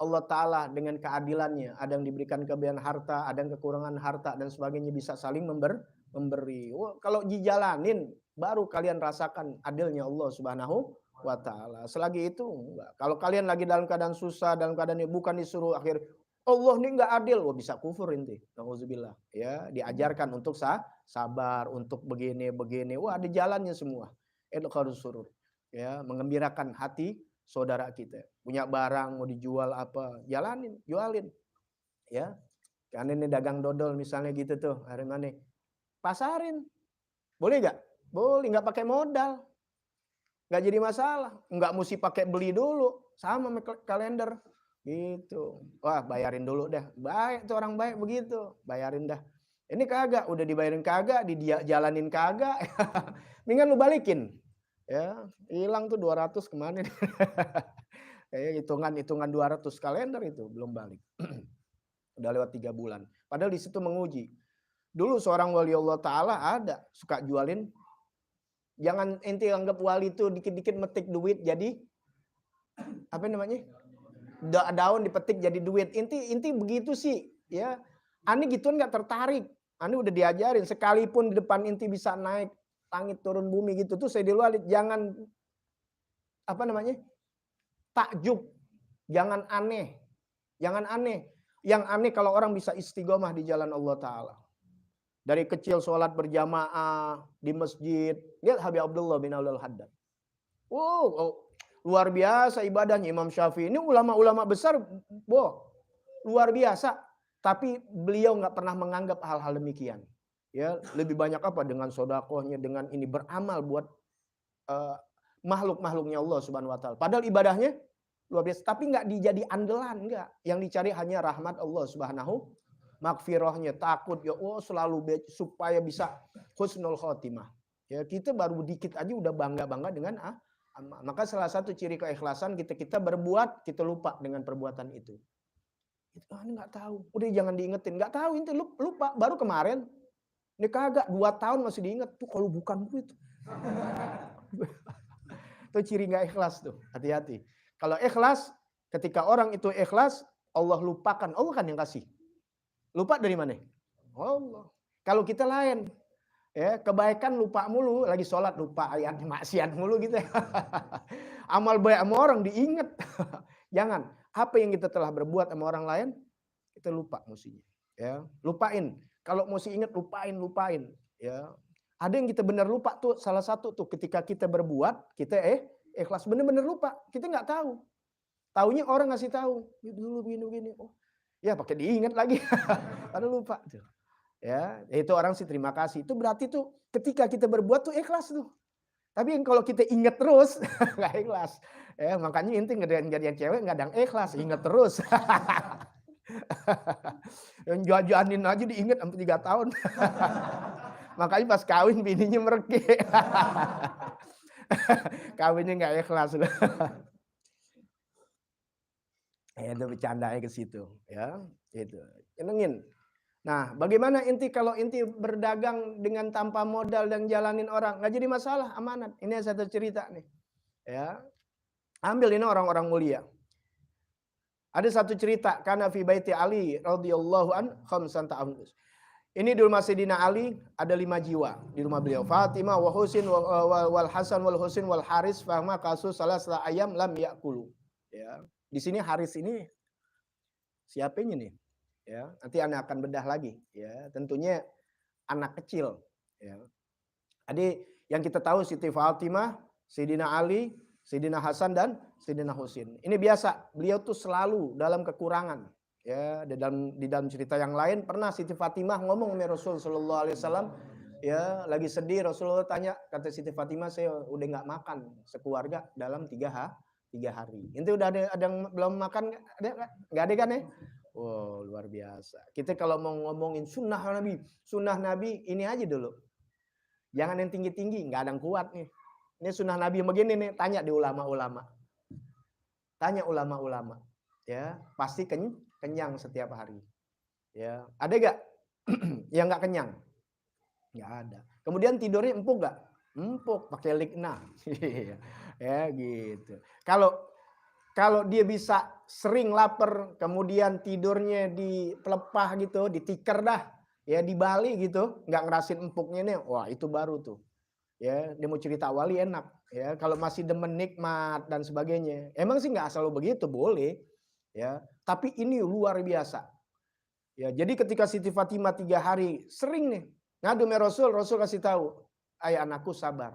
[SPEAKER 1] Allah Ta'ala dengan keadilannya. Ada yang diberikan kelebihan harta, ada yang kekurangan harta dan sebagainya, bisa saling memberi. Wah, kalau dijalanin baru kalian rasakan adilnya Allah Subhanahu wa Ta'ala. Selagi itu enggak. Kalau kalian lagi dalam keadaan susah, dalam keadaan bukan disuruh akhir Allah ini enggak adil, wah bisa kufur inti. Nauzubillah. Ya, diajarkan untuk sabar, untuk begini. Wah, ada jalannya semua. Idkhharus surur. Ya, mengembirakan hati saudara kita. Punya barang mau dijual apa, jualin. Ya. Kan ini dagang dodol misalnya gitu tuh, hari mana? Pasarin. Boleh enggak? Boleh, enggak pakai modal. Enggak jadi masalah. Enggak mesti pakai beli dulu, sama kalender. Gitu. Wah, bayarin dulu dah. Baik tuh orang baik begitu, bayarin dah. Ini kagak, udah dibayarin kagak, jalanin kagak. Mendingan lu balikin. Ya, hilang tuh 200 kemana nih? Hitungan 200 kalender itu belum balik. Udah lewat 3 bulan. Padahal di situ menguji. Dulu seorang wali Allah Ta'ala ada suka jualin. Jangan ente anggap wali itu dikit-dikit metik duit jadi apa namanya? Daun dipetik jadi duit. Inti begitu sih, ya. Ani gituan nggak tertarik. Ani udah diajarin sekalipun di depan inti bisa naik langit turun bumi gitu tuh saya diluarin. Jangan apa namanya? Takjub. Jangan aneh. Jangan aneh. Yang aneh kalau orang bisa istiqomah di jalan Allah Ta'ala. Dari kecil sholat berjamaah di masjid. Lihat Habib Abdullah bin Abdul Haddad. Luar biasa ibadahnya Imam Syafi'i. Ini ulama-ulama besar, luar biasa. Tapi beliau nggak pernah menganggap hal-hal demikian. Ya, lebih banyak apa dengan sodakohnya, dengan ini beramal buat makhluk-makhluknya Allah Subhanahu Wa Taala. Padahal ibadahnya luar biasa. Tapi nggak dijadi andalan, nggak. Yang dicari hanya rahmat Allah Subhanahu, makfirahnya, takut ya, selalu supaya bisa husnul khotimah. Ya, kita baru dikit aja udah bangga-bangga dengan maka salah satu ciri keikhlasan kita berbuat, kita lupa dengan perbuatan itu. Ini nggak tahu, udah jangan diingetin, nggak tahu itu lupa. Baru kemarin, ini kagak 2 tahun masih diinget tuh kalau bukan itu. Itu ciri nggak ikhlas tuh, hati-hati. Kalau ikhlas, ketika orang itu ikhlas, Allah lupakan, Allah kan yang kasih. Lupa dari mana? Allah. Kalau kita lain. Ya, kebaikan lupa mulu, lagi sholat lupa ayat maksiat mulu gitu. Amal baik sama orang diingat. Jangan, apa yang kita telah berbuat sama orang lain, kita lupa mestinya. Ya, lupain. Kalau mesti ingat lupain. Ya, ada yang kita benar lupa tuh, salah satu tuh ketika kita berbuat, kita ikhlas bener-bener lupa, kita nggak tahu. Taunya orang ngasih tahu, dulu begini. Oh, ya pakai diingat lagi, padahal lupa tuh. Ya, itu orang sih terima kasih. Itu berarti tuh ketika kita berbuat tuh ikhlas tuh. Tapi kalau kita ingat terus nggak ikhlas. Ya, makanya inti ngejadian cewek nggak ada yang ikhlas, ingat terus. Yang jajanin aja diingat sampai 3 tahun. Makanya pas kawin bininya mereke. Kawinnya nggak ikhlas. Ya, itu bercandanya ke situ, ya. Itu. Senengin. Nah, bagaimana inti kalau inti berdagang dengan tanpa modal dan jalanin orang? Nggak jadi masalah, amanat. Ini satu cerita nih. Ya, ambil ini orang-orang mulia. Ada satu cerita, karena fi baiti Ali radhiyallahu an khamsan ta'amudus. Ini di rumah Sayyidina Ali ada 5 jiwa di rumah beliau. Fatimah wa Husin wal Hasan wal Husin wal Haris fahma kasus salah ayam lam yakulu. Ya, di sini Haris ini siapanya nih? Ya, nanti Anda akan bedah lagi, ya. Tentunya anak kecil, ya. Jadi yang kita tahu Siti Fatimah, Sayyidina Ali, Sayyidina Hasan dan Sayyidina Husin. Ini biasa, beliau tuh selalu dalam kekurangan, ya. Di dalam cerita yang lain pernah Siti Fatimah ngomong sama Rasul sallallahu alaihi wasallam, ya, lagi sedih, Rasulullah tanya, kata Siti Fatimah, saya udah nggak makan sekeluarga dalam 3 hari. Itu udah ada yang belum makan, nggak ada kan ya? Wow, luar biasa. Kita kalau mau ngomongin sunnah Nabi ini aja dulu. Jangan yang tinggi-tinggi, nggak ada yang kuat nih. Ini sunnah Nabi begini nih, tanya di ulama-ulama. Tanya ulama-ulama. Ya, pasti kenyang setiap hari. Ya, ada gak yang nggak kenyang? Nggak ada. Kemudian tidurnya empuk gak? Empuk, pakai likna. Ya gitu. Kalau dia bisa sering lapar, kemudian tidurnya di pelepah gitu, ditikar dah, ya di Bali gitu, nggak ngerasin empuknya nih, wah itu baru tuh, ya dia mau cerita wali enak, ya kalau masih demen nikmat dan sebagainya, emang sih nggak selalu begitu, boleh, ya tapi ini luar biasa, ya jadi ketika Siti Fatimah 3 hari sering nih ngadu sama Rasul kasih tahu, ayah anakku sabar,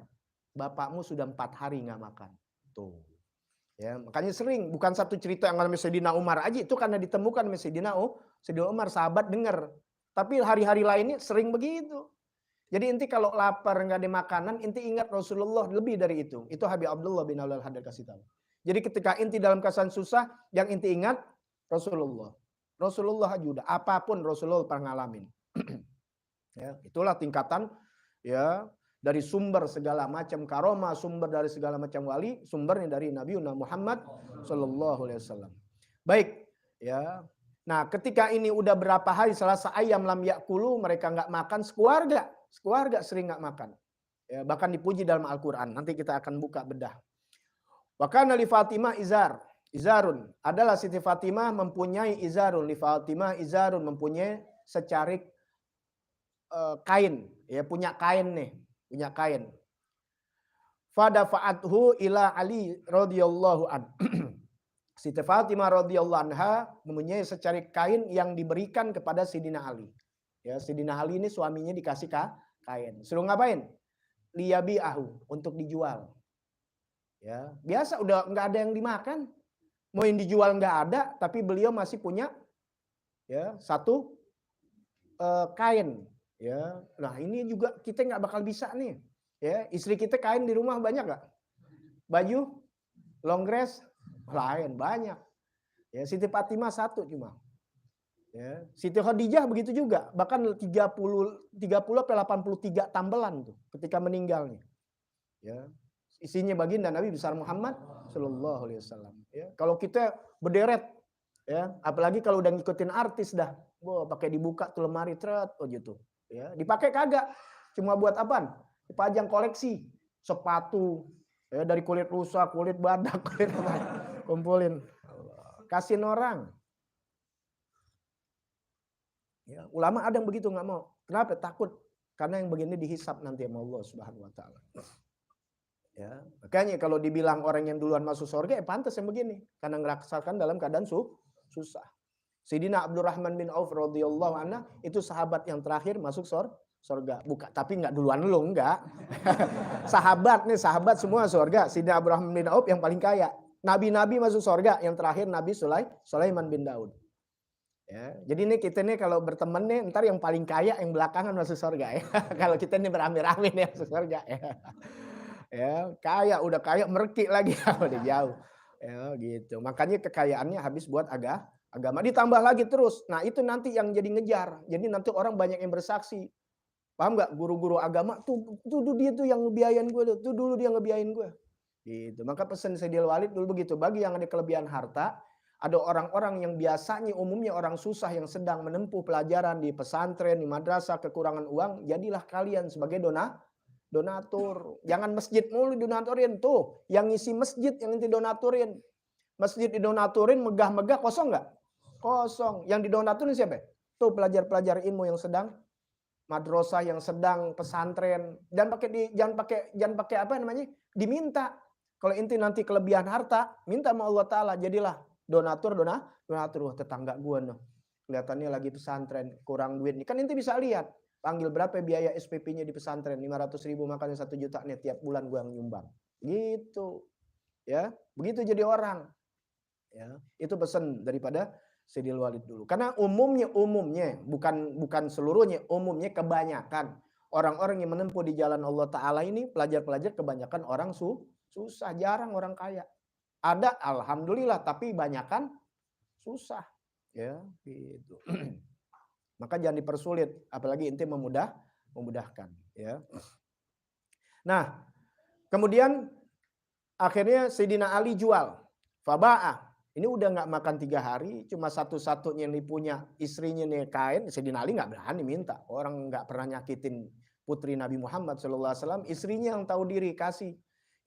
[SPEAKER 1] bapakmu sudah 4 hari nggak makan, tuh. Ya, makanya sering, bukan satu cerita yang namanya Sayyidina Umar aja, itu karena ditemukan sama Sayyidina Umar, sahabat dengar. Tapi hari-hari lainnya sering begitu. Jadi inti kalau lapar nggak ada makanan, inti ingat Rasulullah lebih dari itu. Itu Habib Abdullah bin Abdul Haddad kasih tahu. Jadi ketika inti dalam keadaan susah, yang inti ingat Rasulullah aja udah apapun Rasulullah pernah ngalamin. Ya, itulah tingkatan ya dari sumber segala macam karomah, sumber dari segala macam wali, sumbernya dari Nabi Muhammad sallallahu alaihi wasallam. Baik, ya. Nah, ketika ini udah berapa hari selasa ayam lam yakulu, mereka nggak makan, sekeluarga sering nggak makan. Ya, bahkan dipuji dalam Al-Qur'an. Nanti kita akan buka bedah. Wa kana li Fatimah izarun. Adalah Siti Fatimah mempunyai izarun, li Fatimah izarun mempunyai secarik kain, ya punya kain nih, punya kain. Fadafa'athu ila Ali radhiyallahu an. Siti Fatimah radhiyallahu anha mempunyai secarik kain yang diberikan kepada Sidina Ali. Ya, Sidina Ali ini suaminya dikasih kain. Suruh ngapain? Liyabi'ahu, untuk dijual. Ya, biasa udah nggak ada yang dimakan. Mau yang dijual nggak ada, tapi beliau masih punya ya satu kain. Ya, nah ini juga kita nggak bakal bisa nih. Ya, istri kita kain di rumah banyak nggak? Baju, long dress, lain banyak. Ya, Siti Fatimah satu cuma. Ya, Siti Khadijah begitu juga, bahkan 30 atau 83 tambelan tuh ketika meninggalnya. Ya, isinya baginda Nabi besar Muhammad sallallahu alaihi wasallam. Ya, kalau kita berderet, ya, apalagi kalau udah ngikutin artis dah, pakai dibuka tuh lemari tret, oh gitu. Ya, dipakai kagak, cuma buat apaan? Dipajang koleksi sepatu, ya, dari kulit rusa, kulit badak, kulit apa, kumpulin, kasihin orang. Ya, ulama ada yang begitu nggak mau. Kenapa? Takut. Karena yang begini dihisap nanti sama Allah Subhanahu Wa Taala. Ya, makanya kalau dibilang orang yang duluan masuk surga, pantas yang begini, karena ngerasakan dalam keadaan susah. Sayyidina Abdurrahman bin Auf radhiyallahu anhu itu sahabat yang terakhir masuk surga. Bukan, tapi nggak duluan lu, enggak. Sahabat semua surga. Sayyidina Abdurrahman bin Auf yang paling kaya. Nabi-nabi masuk surga, yang terakhir Nabi Sulaiman bin Daud. Ya, jadi nih kita nih kalau berteman nih ntar yang paling kaya yang belakangan masuk surga ya. Kalau kita nih beramai-ramai nih masuk surga ya. Ya, udah kaya mereki lagi udah jauh. Ya, gitu. Makanya kekayaannya habis buat agama ditambah lagi terus. Nah, itu nanti yang jadi ngejar. Jadi nanti orang banyak yang bersaksi. Paham nggak? Guru-guru agama tuh dia tuh yang ngebiayain gue tuh dulu dia ngebiayain gue. Gitu. Maka pesan Sayyidil Walid dulu begitu, bagi yang ada kelebihan harta, ada orang-orang yang biasanya umumnya orang susah yang sedang menempuh pelajaran di pesantren, di madrasah, kekurangan uang, jadilah kalian sebagai donatur. Jangan masjid mulu donatorin tuh. Yang ngisi masjid yang nanti donatorin. Masjid didonatorin megah-megah kosong nggak? Kosong. Yang didonatorin siapa? Tuh pelajar-pelajar ilmu yang sedang madrasah, yang sedang pesantren. Jangan pakai apa namanya? Diminta. Kalau inti nanti kelebihan harta, minta sama Allah Ta'ala, jadilah donatur. Wah, tetangga gue noh, kelihatannya lagi pesantren, kurang duit. Kan inti bisa lihat, panggil berapa biaya SPP-nya di pesantren, 500.000 makanya 1 juta nih tiap bulan gue nyumbang. Gitu. Ya, begitu jadi orang. Ya, itu pesan daripada Sayyidil Walid dulu. Karena umumnya bukan seluruhnya, umumnya kebanyakan orang-orang yang menempuh di jalan Allah Ta'ala ini, pelajar-pelajar kebanyakan orang susah, jarang orang kaya. Ada alhamdulillah, tapi banyakan susah. Ya, gitu. Maka jangan dipersulit, apalagi inti memudahkan. Ya. Nah, kemudian akhirnya Sayyidina Ali jual. Faba'ah. Ini udah nggak makan 3 hari, cuma satu-satunya yang punya istrinya nih kain. Sayyidina Ali nggak berani minta. Orang nggak pernah nyakitin putri Nabi Muhammad SAW. Istrinya yang tahu diri kasih.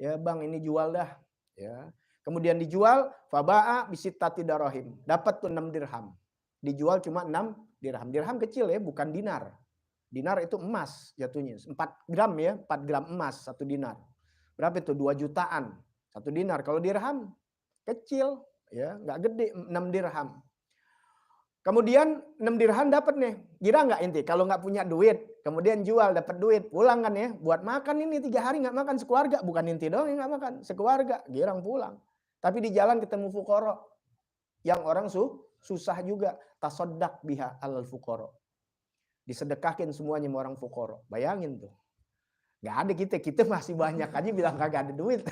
[SPEAKER 1] Ya bang, ini jual dah. Ya. Kemudian dijual. Faba'ah bisittati darahim. Dapat tuh 6 dirham. Dijual cuma 6 dirham. Dirham kecil ya, bukan dinar. Dinar itu emas jatuhnya. 4 gram ya, 4 gram emas 1 dinar. Berapa itu? 2 jutaan 1 dinar. Kalau dirham kecil ya, nggak gede, 6 dirham. Kemudian 6 dirham dapat nih. Kira nggak inti kalau nggak punya duit, kemudian jual dapat duit, pulang kan ya, buat makan ini 3 hari nggak makan sekeluarga, bukan inti doang yang nggak makan, sekeluarga, girang pulang. Tapi di jalan ketemu fuqara yang orang susah juga, tasoddaq biha alal fuqara. Disedekahkan semuanya sama orang fuqara. Bayangin tuh. Nggak ada kita masih banyak aja bilang kagak ada duit.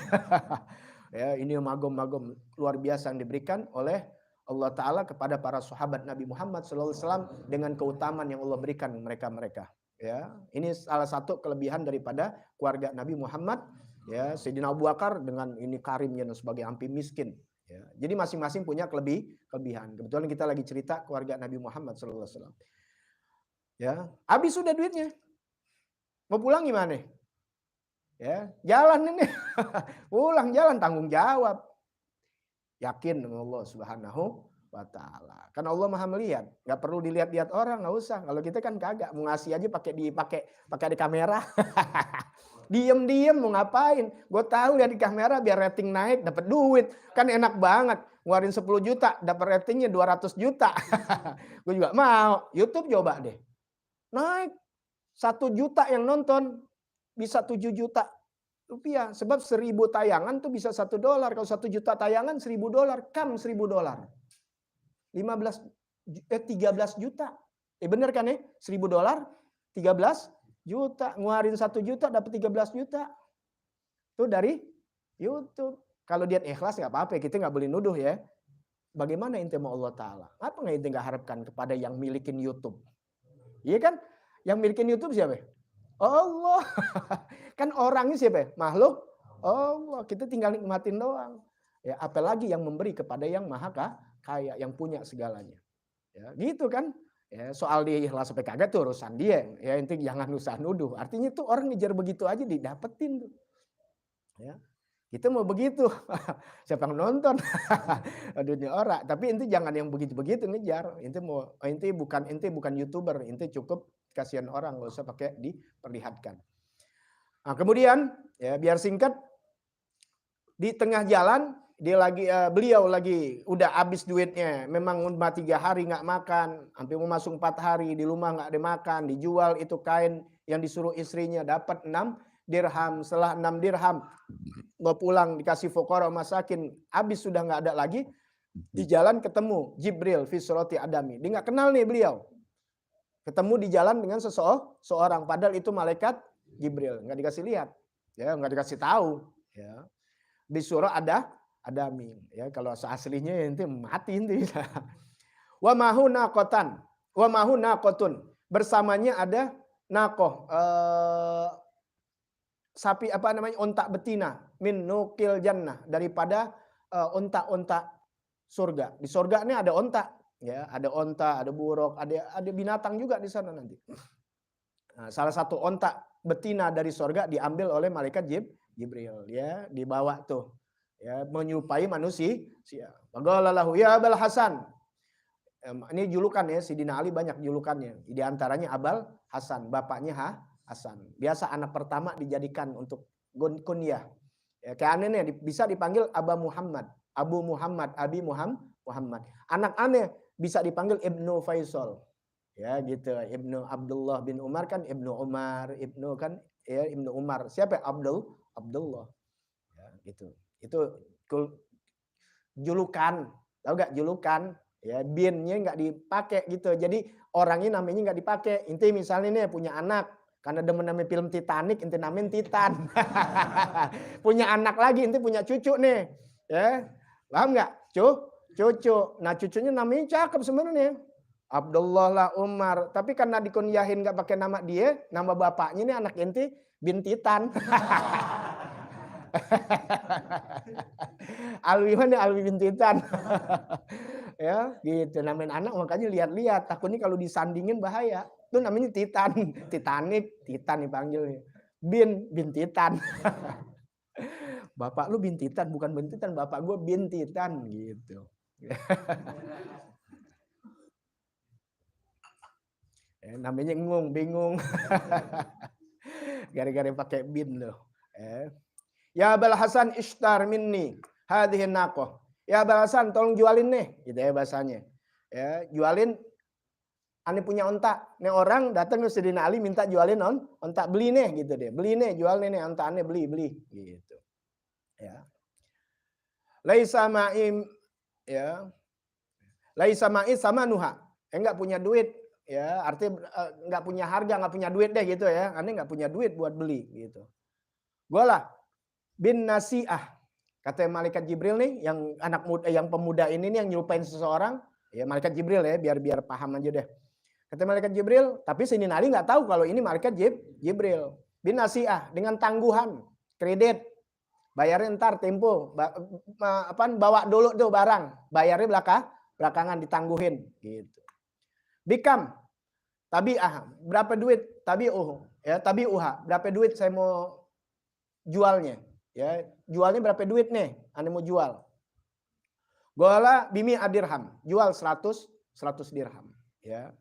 [SPEAKER 1] Ya, ini magom luar biasa yang diberikan oleh Allah Ta'ala kepada para sahabat Nabi Muhammad SAW dengan keutamaan yang Allah berikan mereka-mereka. Ya, ini salah satu kelebihan daripada keluarga Nabi Muhammad. Ya, Sayyidina Abu Bakar dengan ini karimnya sebagai ampi miskin. Ya, jadi masing-masing punya kelebihan. Kebetulan kita lagi cerita keluarga Nabi Muhammad SAW. Ya, habis sudah duitnya. Mau pulang gimana? Ya, jalan ini. Pulang jalan tanggung jawab. Yakin dengan Allah Subhanahu wa Ta'ala. Kan Allah Maha melihat, nggak perlu dilihat-lihat orang, nggak usah. Kalau kita kan kagak, mau ngasih aja pakai di kamera. Diem-diem mau ngapain? Gue tahu lihat di kamera biar rating naik, dapat duit. Kan enak banget. Ngeluarin 10 juta, dapat ratingnya 200 juta. Gue juga mau. YouTube coba deh. Naik 1 juta yang nonton bisa 7 juta rupiah. Sebab 1000 tayangan tuh bisa $1. Kalau 1 juta tayangan $1000. Kam $1000. 13 juta. Bener kan ya? $1000 13 juta. Ngeluarin 1 juta dapat 13 juta. Itu dari YouTube. Kalau dia ikhlas nggak apa-apa, kita nggak boleh nuduh ya. Bagaimana ente mau Allah Ta'ala? Apa nggak ente nggak harapkan kepada yang milikin YouTube? Iya kan? Yang milikin YouTube siapa? Allah. Kan orangnya siapa? Makhluk Allah. Kita tinggal nikmatin doang. Ya, apalagi yang memberi kepada yang maha kaya, yang punya segalanya. Ya, gitu kan? Ya, soal dia ikhlas sampai kagak tuh urusan dia. Ya, intinya jangan usah nuduh. Artinya tuh orang ngejar begitu aja didapetin tuh. Ya. Kita mau begitu. Siapa yang nonton? Dunia orang. Tapi inti jangan yang begitu-begitu ngejar. Inti bukan YouTuber, inti cukup kasihan orang, nggak usah pakai diperlihatkan. Nah, kemudian ya biar singkat, di tengah jalan beliau lagi udah habis duitnya, memang udah 3 hari nggak makan, hampir mau masuk 4 hari di rumah nggak ada makan, dijual itu kain yang disuruh istrinya dapat 6 dirham, setelah 6 dirham mau pulang dikasih fuqara masakin, habis sudah nggak ada lagi, di jalan ketemu Jibril fi surati adami, dia nggak kenal nih beliau. Ketemu di jalan dengan seorang, padahal itu malaikat Jibril, nggak dikasih lihat, ya nggak dikasih tahu, ya. Di surah adami, ya kalau aslinya ente mati ente. Wa mahu naqotun, bersamanya ada nakoh, sapi onta betina, min nukil jannah, daripada onta surga. Di surga ini ada onta. Ya, ada onta, ada buruk, ada binatang juga di sana nanti. Nah, salah satu onta betina dari surga diambil oleh malaikat Jibril, ya, dibawa tuh, ya, menyerupai manusia. Faqalalahu ya Abul Hasan. Ini julukan ya, Sidina Ali banyak julukannya. Di antaranya Abul Hasan, bapaknya Hasan. Biasa anak pertama dijadikan untuk kunyah. Ya, kayak aneh nih, bisa dipanggil Abu Muhammad, Abi Muhammad. Anak aneh bisa dipanggil Ibnu Faisal. Ya gitu. Ibnu Abdullah bin Umar kan Ibnu Umar, Ibnu kan ya Ibnu Umar. Siapa? Abdullah. Ya gitu. Itu julukan. Tahu enggak julukan? Ya binnya enggak dipakai gitu. Jadi orangnya namanya enggak dipakai. Inti misalnya nih punya anak, karena demen namanya film Titanic, inti namain Titan. Punya anak lagi, inti punya cucu nih. Ya. Paham enggak? Cucu. Nah cucunya namanya cakep sebenarnya. Abdullah lah Umar. Tapi karena dikunyahin nggak pakai nama dia, nama bapaknya ini anak inti bin Titan. Alwi bin Titan. Ya gitu namain anak, makanya lihat-lihat. Takutnya kalau disandingin bahaya. Itu namanya Titan. Titanic, Titan dipanggilnya. Bin Titan. Bapak lu bin Titan, bukan bin Titan. Bapak gue bin Titan gitu. Ya, namanya bingung. Gara-gara pakai bin loh. Ya Abul Hasan ishtar minni hadhihi naqah. Ya Abul Hasan tolong jualin nih, gitu ya bahasanya. Ya, jualin, ane punya onta. Nih orang datang ke Sayyidina Ali minta jualin onta, beli nih gitu deh. Beli nih, jual nih onta ane beli gitu. Ya. Laisa ma'im ya. Laisa ma'i sama nuha. Enggak punya duit, ya, artinya enggak punya harga, enggak punya duit deh gitu ya. Ane enggak punya duit buat beli gitu. Gua lah bin nasi'ah. Kata malaikat Jibril nih, yang anak muda, yang pemuda ini nih yang nyerupain seseorang, ya malaikat Jibril ya, biar paham aja deh. Kata malaikat Jibril, tapi Sayyidina Ali nggak tahu kalau ini malaikat Jibril. Bin nasiah, dengan tangguhan, kredit, bayarnya ntar tempo, bawa dulu tuh barang, bayarnya belakangan ditangguhin, gitu. Bikam, tabi'ah, berapa duit? Tabi'uha, berapa duit saya mau jualnya? Ya, jualnya berapa duit nih? Anda mau jual. Gola bimi adirham, jual 100 dirham, ya.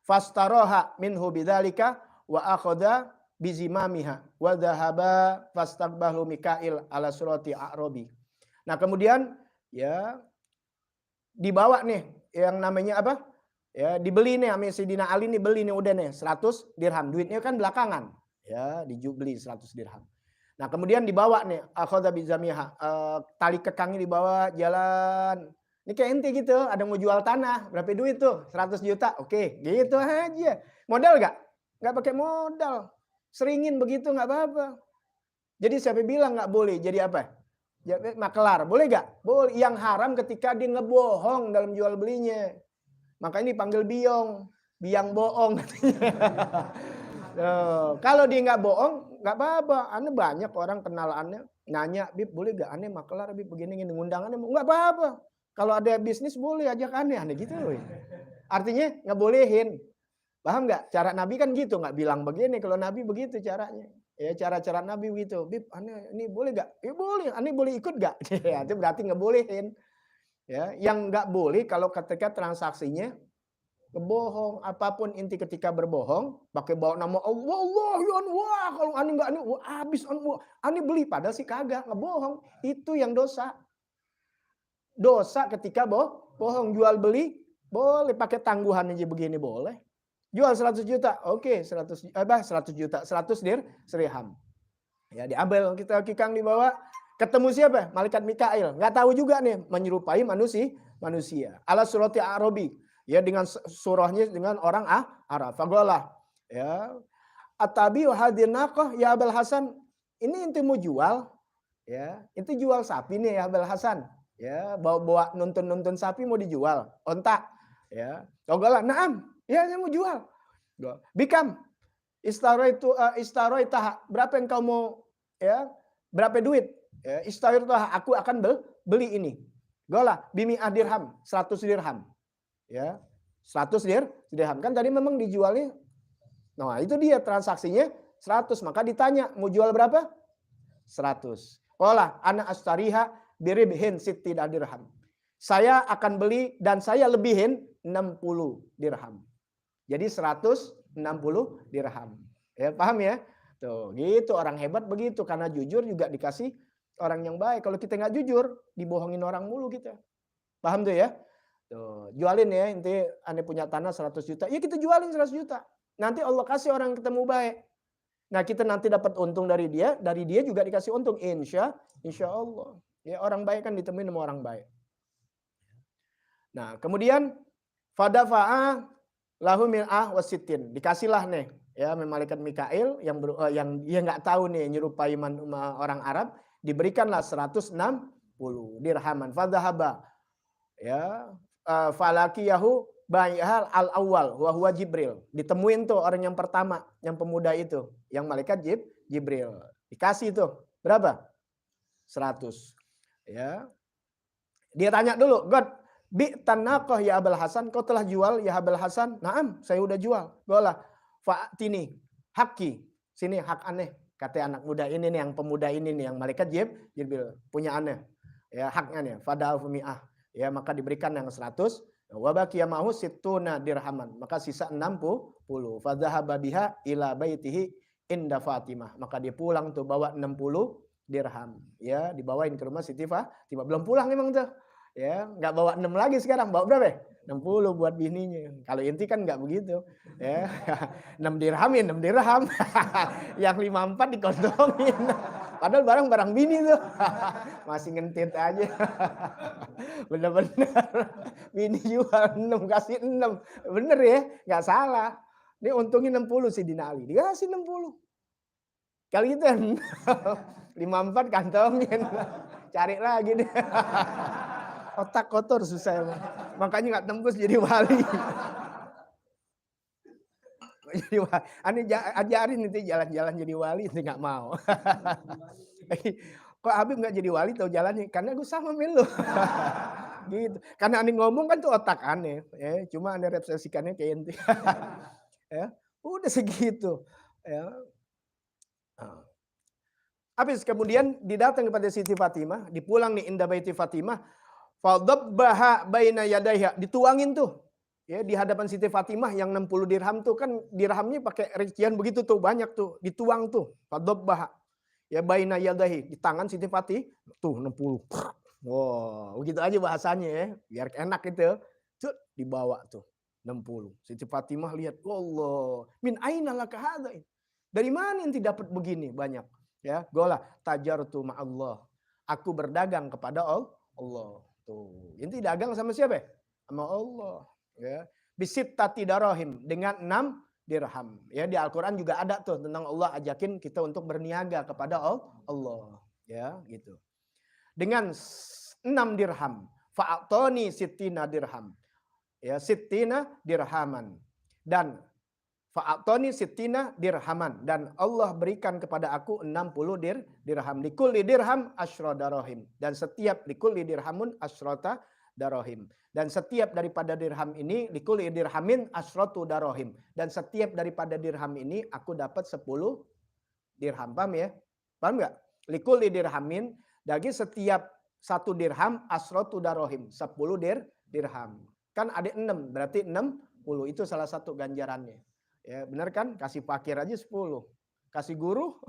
[SPEAKER 1] Fastaroha minhu bidzalika wa akhadha bizimamiha wa dhahaba fastaqbalu Mikail ala surati a'rabi. Nah, kemudian ya dibawa nih yang namanya apa? Ya, dibeli nih sama Sayyidina Ali nih, beli nih udah nih 100 dirham. Duitnya kan belakangan. Ya, dibeli 100 dirham. Nah, kemudian dibawa nih akhadha bizamiha, tali kekangnya dibawa jalan. Ini kayak ente gitu, ada mau jual tanah, berapa duit tuh? 100 juta. Oke, gitu aja. Modal enggak? Enggak pakai modal. Seringin begitu enggak apa-apa. Jadi siapa bilang enggak boleh jadi apa? Jadi makelar. Boleh enggak? Boleh. Yang haram ketika dia ngebohong dalam jual belinya. Maka ini panggil biang bohong katanya. Kalau dia nggak bohong, nggak apa-apa. Ane banyak orang kenal Ane nanya, Bib boleh gak Ane makelar Bib begini ngundang Ane, nggak apa-apa. Kalau ada bisnis boleh ajak Ane gitu loh. Artinya nggak bolehin. Paham nggak? Cara Nabi kan gitu, nggak bilang begini. Kalau Nabi begitu caranya. Ya cara-cara Nabi begitu. Bib, Ane ini boleh gak? Ya boleh. Ane boleh ikut gak? Ya, itu berarti nggak bolehin. Ya, yang nggak boleh kalau ketika transaksinya ngebohong. Apapun inti ketika berbohong, pakai bawa nama Allah, wah kalau ani enggak wah habis ani beli, padahal sih kagak, ngebohong. Itu yang dosa. Dosa ketika bohong. Jual beli boleh, pakai tangguhan aja begini boleh. Jual 100 juta, oke, 100 juta, 100 dirham. Ya, diambil kita kikang dibawa, ketemu siapa? Malaikat Mikail. Nggak tahu juga nih, menyerupai manusia. Ala surati Arabi. Ya, dengan surahnya dengan orang Arab. Fagolah. Ya. Atabi hadinaqah ya Abul Hasan. Ini ente mau jual? Ya, itu jual sapi nih ya Abul Hasan. Ya, bawa nuntun sapi mau dijual. Onta. Ya. Fagolah, "Na'am." Ya, saya mau jual. Bikam. Istaroitah. Berapa yang kau mau, ya? Berapa duit? Ya, istaroitah, aku akan beli ini. Gola bimi dirham, 100 dirham. Ya, 100 dirham. Kan tadi memang dijualnya. Nah, itu dia transaksinya 100. Maka ditanya, mau jual berapa? 100. Olah, ana astariha biribhin sitti dirham. Saya akan beli dan saya lebihin 60 dirham. Jadi 160 dirham. Ya, paham ya? Tuh, gitu orang hebat begitu, karena jujur juga dikasih orang yang baik. Kalau kita nggak jujur, dibohongin orang mulu kita. Paham tuh ya? Tuh, jualin ya, inti Anda punya tanah 100 juta. Ya kita jualin 100 juta. Nanti Allah kasih orang ketemu baik. Nah, kita nanti dapat untung dari dia juga dikasih untung. Insya Allah. Ya, orang baik kan ditemuin sama orang baik. Nah, kemudian fadafa'a lahu mil'ah wasitin. Dikasihlah nih ya malaikat Mikail yang dia nggak tahu nih nyerupai orang Arab, diberikanlah 160 dirhaman. Fadhahaba ya falakiyahu bai'al al-awwal wa huwa Jibril. Ditemuin tuh orang yang pertama, yang pemuda itu, yang malaikat Jibril. Dikasih tuh berapa? 100. Ya. Dia tanya dulu, God, bi tanaqah ya Abul Hasan, kau telah jual ya Abul Hasan? Naam, saya udah jual. Golah, fa'tini haki. Sini hak aneh. Kata anak muda ini nih, yang pemuda ini nih, yang malaikat Jibril punya aneh. Ya, haknya nih, fada'u mi'ah. Ya, maka diberikan yang 100. Wa baqiya ma'hu sittuna dirhaman. Maka sisa 60. Fadhahaba biha ila baitihi inda Fatimah. Maka dia pulang tuh bawa 60 dirham. Ya, dibawain ke rumah Siti Fatimah. Belum pulang memang tuh. Ya, enggak bawa 6 lagi sekarang. Bawa berapa? 60 buat bininya. Kalau inti kan enggak begitu. Ya. 6 dirham ya 6 dirham. Yang 54 dikantongin. Padahal barang-barang bini tuh. Masih ngentit aja. Bener-bener. Bini jual 6, kasih 6. Bener ya, nggak salah. Ini untungnya 60 sih Dina Ali. Dikasih 60. Kali itu 54 kantongin. Cari lagi deh. Otak kotor susah emang. Makanya nggak tembus jadi wali. Jadi aneh ajarin nanti jalan-jalan jadi wali, itu nggak mau. Kok Habib nggak jadi wali tahu jalannya? Karena gue sama Melo. Gitu. Karena aneh ngomong kan tuh otak aneh. Ya, cuma aneh refleksikannya kayak ente. Ya, udah segitu. Ya. Habis kemudian didatang kepada Siti Fatimah, dipulang nih indah baiti Fatimah, fadabbaha baina yadaiha, dituangin tuh. Ya, di hadapan Siti Fatimah yang 60 dirham tuh kan dirhamnya pakai rincian begitu tuh banyak tuh, dituang tuh. Fadabbaha ya baina yadaihi, di tangan Siti Fatih tuh 60. Wow, begitu aja bahasanya ya, biar enak gitu. Tuh dibawa tuh 60. Siti Fatimah lihat, "Allah, min aina laka hadza?" Dari mana ente dapat begini banyak? Ya, gola tajartu ma'allah. Aku berdagang kepada Allah. Tuh, ente dagang sama siapa? Sama Allah, ya. Bisittati darahim, dengan 6 dirham. Ya, di Al-Qur'an juga ada tuh tentang Allah ajakin kita untuk berniaga kepada Allah, ya, gitu. Dengan 6 dirham, fa'atoni sittina dirham. Ya, sittina dirhaman. Dan fa'atoni sittina dirhaman, dan Allah berikan kepada aku 60 dirham. Likulli dirham asyra darahim, dan setiap likulli dirhamun asyrata darahim. Dan setiap daripada dirham ini likulli dirhamin asyratu darahim. Dan setiap daripada dirham ini aku dapat 10 dirham. Paham ya? Paham enggak? Likulli dirhamin, dari setiap 1 dirham asyratu darahim, 10 dirham. Kan ada 6, berarti 60. Itu salah satu ganjarannya. Ya, benar kan? Kasih fakir aja 10. Kasih guru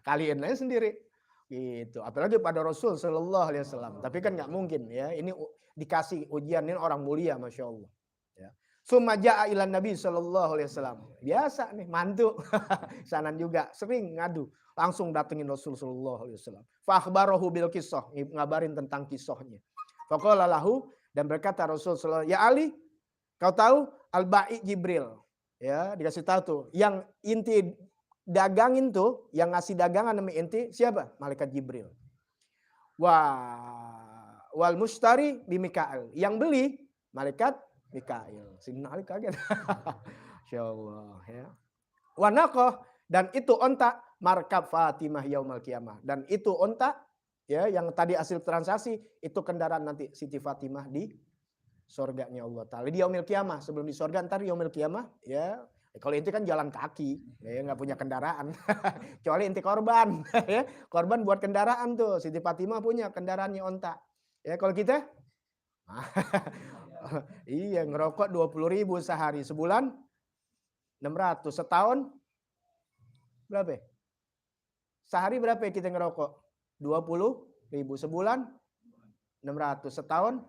[SPEAKER 1] kalian aja sendiri. Gitu. Apalagi pada Rasul sallallahu alaihi wasallam. Tapi kan nggak mungkin ya. Ini dikasih ujian, ini orang mulia Masya Allah. Ya. Summa ja'a ilan Nabi sallallahu alaihi wasallam. Biasa nih mantu. Sanan juga sering ngadu. Langsung datengin Rasul sallallahu alaihi wasallam. Fa akhbarahu bil qissah, ngabarin tentang kisahnya. Faqala lahu, dan berkata Rasul sallallahu alaihi wasallam, "Ya Ali, kau tahu al-ba'i Jibril." Ya, dikasih tahu tuh, yang inti dagangin tuh, yang ngasih dagangan sama inti siapa? Malaikat Jibril. Wal mustari bi Mikail. Yang beli malaikat Mikail. Sidina Ali kaget. Insyaallah ya. Wa naqah, dan itu onta markab Fatimah yaumal qiyamah. Dan itu onta ya yang tadi hasil transaksi itu kendaraan nanti Siti Fatimah di surganya Allah Ta'ala. Di yaumil kiamah, sebelum di surga ntar yaumil kiamah ya. Kalau inti kan jalan kaki, ya nggak punya kendaraan. Kecuali inti korban, ya. Korban buat kendaraan tuh. Siti Fatimah punya kendaraannya onta. Ya kalau kita iya ngerokok 20.000 sehari, sebulan 600, setahun berapa? Sehari berapa kita ngerokok? 20.000, sebulan 600, setahun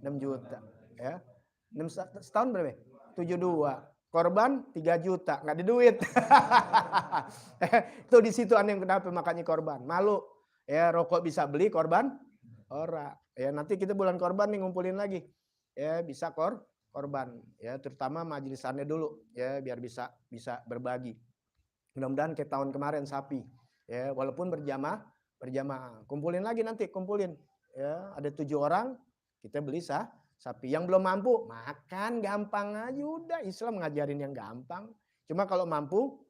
[SPEAKER 1] 6 juta. Ya. Setahun berapa? 72. Korban 3 juta, nggak ada duit. Itu di situ aneh kenapa makanya korban. Malu. Ya, rokok bisa beli, korban ora. Ya, nanti kita bulan korban nih ngumpulin lagi. Ya, bisa korban. Ya, terutama majelisannya dulu ya biar bisa berbagi. Mudah-mudahan kayak tahun kemarin sapi. Ya, walaupun berjamaah. Kumpulin lagi nanti, kumpulin. Ya, ada 7 orang, kita beli sapi. Yang belum mampu, makan gampang aja udah. Islam ngajarin yang gampang. Cuma kalau mampu,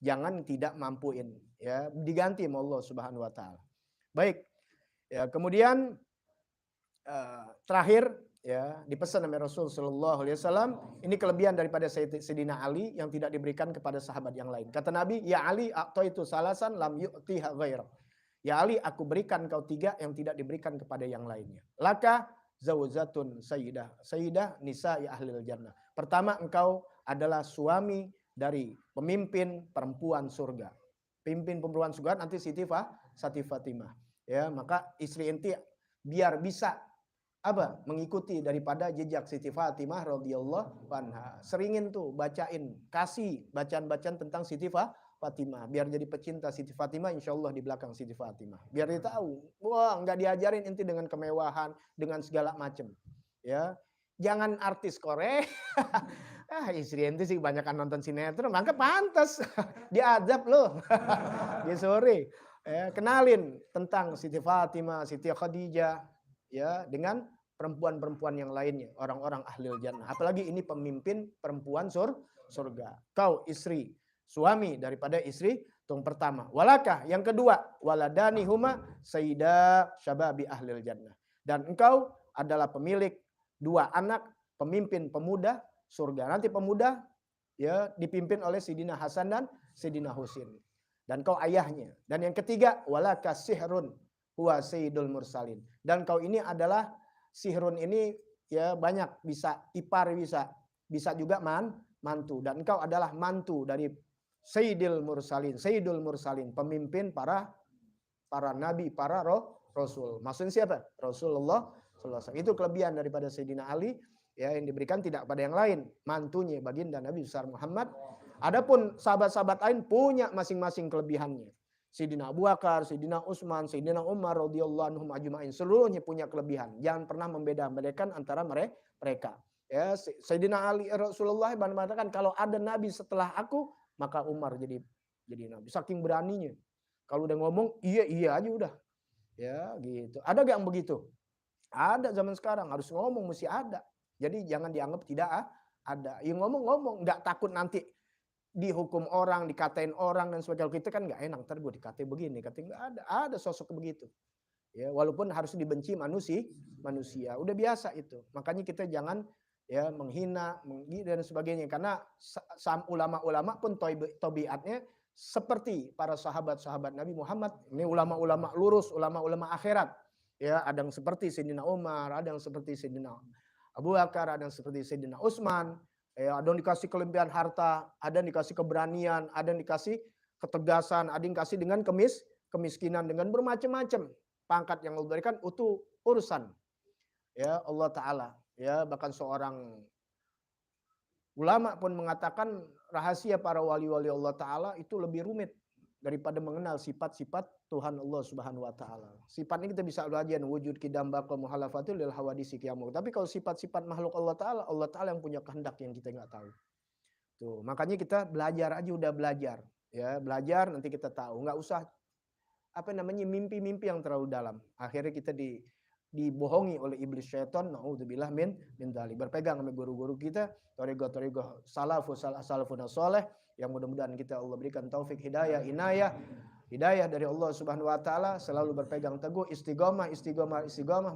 [SPEAKER 1] jangan tidak mampuin. Ya, diganti sama Allah Subhanahu Wa Taala. Baik. Ya, kemudian terakhir ya dipesan oleh Rasul Sallallahu Alaihi Wasallam. Ini kelebihan daripada Sayyidina Ali yang tidak diberikan kepada sahabat yang lain. Kata Nabi, ya Ali, a'taitu salasan lam yu'tiha ghairah. Ya Ali, aku berikan kau 3 yang tidak diberikan kepada yang lainnya. Laka zawjatun sayyidah nisa'i ahlil jannah. Pertama, engkau adalah suami dari pemimpin perempuan surga. Pimpin perempuan surga nanti Siti Fatimah. Ya, maka istri inti biar bisa mengikuti daripada jejak Siti Fatimah radhiyallahu anha. Seringin tuh bacain, kasih bacaan-bacaan tentang Siti Fatimah, biar jadi pecinta Siti Fatimah, insya Allah di belakang Siti Fatimah. Biar dia tahu, wah nggak diajarin inti dengan kemewahan, dengan segala macam. Ya, jangan artis Korea. Istri inti sih banyak nonton sinetron, maka pantas diadab loh. Dia sore. Kenalin tentang Siti Fatimah, Siti Khadijah, ya, dengan perempuan-perempuan yang lainnya, orang-orang ahlil jannah. Apalagi ini pemimpin perempuan surga. Kau istri, suami daripada istri yang pertama. Walakah yang kedua, waladani huma sayyida syababi ahlil jannah. Dan engkau adalah pemilik dua anak pemimpin pemuda surga. Nanti pemuda ya dipimpin oleh Sidina Hasan dan Sidina Husin. Dan kau ayahnya. Dan yang ketiga, walaka sihrun huwa sayyidul mursalin. Dan kau ini adalah sihrun ini ya banyak, bisa ipar, bisa juga mantu. Dan kau adalah mantu dari sayyidul mursalin, pemimpin para nabi, para rasul. Maksudnya siapa? Rasulullah sallallahu alaihi wasallam. Itu kelebihan daripada Sayyidina Ali ya, yang diberikan tidak pada yang lain, mantunya baginda Nabi besar Muhammad. Adapun sahabat-sahabat lain punya masing-masing kelebihannya. Sayyidina Abu Bakar, Sayyidina Utsman, Sayyidina Umar radhiyallahu anhum ajma'in, seluruhnya punya kelebihan. Jangan pernah membeda-bedakan antara mereka. Ya, Sayyidina Ali Rasulullah mengatakan kalau ada nabi setelah aku, maka Umar jadi nabi. Saking beraninya. Kalau udah ngomong iya aja udah. Ya, gitu. Ada gak yang begitu? Ada zaman sekarang, harus ngomong mesti ada. Jadi jangan dianggap tidak ada. Ya ngomong-ngomong, nggak takut nanti dihukum orang, dikatain orang dan sebagainya. Kita kan nggak enak, ntar gue dikatain begini, katain nggak ada. Ada sosok begitu. Ya, walaupun harus dibenci manusia. Udah biasa itu. Makanya kita jangan ya menghina, dan sebagainya. Karena ulama-ulama pun tobiatnya seperti para sahabat-sahabat Nabi Muhammad. Ini ulama-ulama lurus, ulama-ulama akhirat. Ya, ada yang seperti Sayyidina Umar, ada yang seperti Sayyidina Abu Bakar, ada yang seperti Sayyidina Utsman. Ya, ada yang dikasih kelebihan harta, ada yang dikasih keberanian, ada yang dikasih ketegasan, ada yang dikasih dengan kemiskinan, dengan bermacam-macam pangkat yang Allah berikan, itu urusan ya Allah Ta'ala. Ya, bahkan seorang ulama pun mengatakan rahasia para wali-wali Allah Ta'ala itu lebih rumit daripada mengenal sifat-sifat Tuhan Allah Subhanahu wa taala. Sifat ini kita bisa belajar wujud kidam baqa muhalafatul lil hawadisi qiyamah. Tapi kalau sifat-sifat makhluk Allah taala yang punya kehendak yang kita nggak tahu. Tuh, makanya kita belajar aja, udah belajar. Ya, belajar nanti kita tahu. Nggak usah mimpi-mimpi yang terlalu dalam. Akhirnya kita dibohongi oleh iblis syaitan. Naudzubillah min dzalik. Berpegang sama guru-guru kita, thariqah salafun saleh, yang mudah-mudahan kita Allah berikan taufik hidayah, inayah, hidayah dari Allah Subhanahu wa taala, selalu berpegang teguh, istiqomah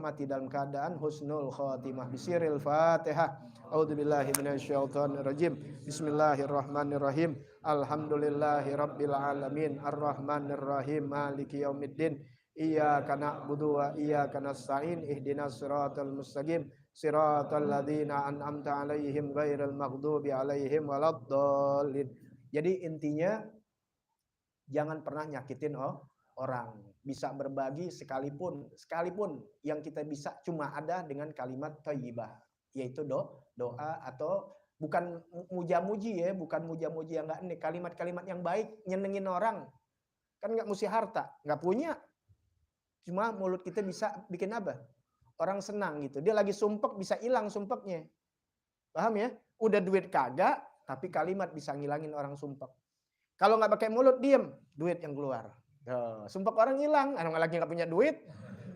[SPEAKER 1] mati dalam keadaan husnul khatimah. Bisiril Fatihah. A'udzubillahi minasyaitonir rajim. Bismillahirrahmanirrahim. Alhamdulillahirabbil alamin, arrahmanir rahim, maliki yaumiddin. Iyyaka na'budu wa iyyaka nasta'in, ihdinas siratal mustaqim, siratal ladzina an'amta 'alaihim ghairil maghdubi 'alaihim waladdallin. Jadi intinya jangan pernah nyakitin orang. Bisa berbagi sekalipun yang kita bisa cuma ada dengan kalimat thayyibah, yaitu doa atau bukan muja-muji ya, bukan muja-muji yang enggak, ini kalimat-kalimat yang baik, nyenengin orang. Kan enggak mesti harta, enggak punya. Cuma mulut kita bisa bikin apa? Orang senang gitu. Dia lagi sumpek bisa hilang sumpeknya. Paham ya? Udah duit kagak, tapi kalimat bisa ngilangin orang sumpek. Kalau nggak pakai mulut diem, duit yang keluar. Sumpek orang hilang, orang lagi nggak punya duit.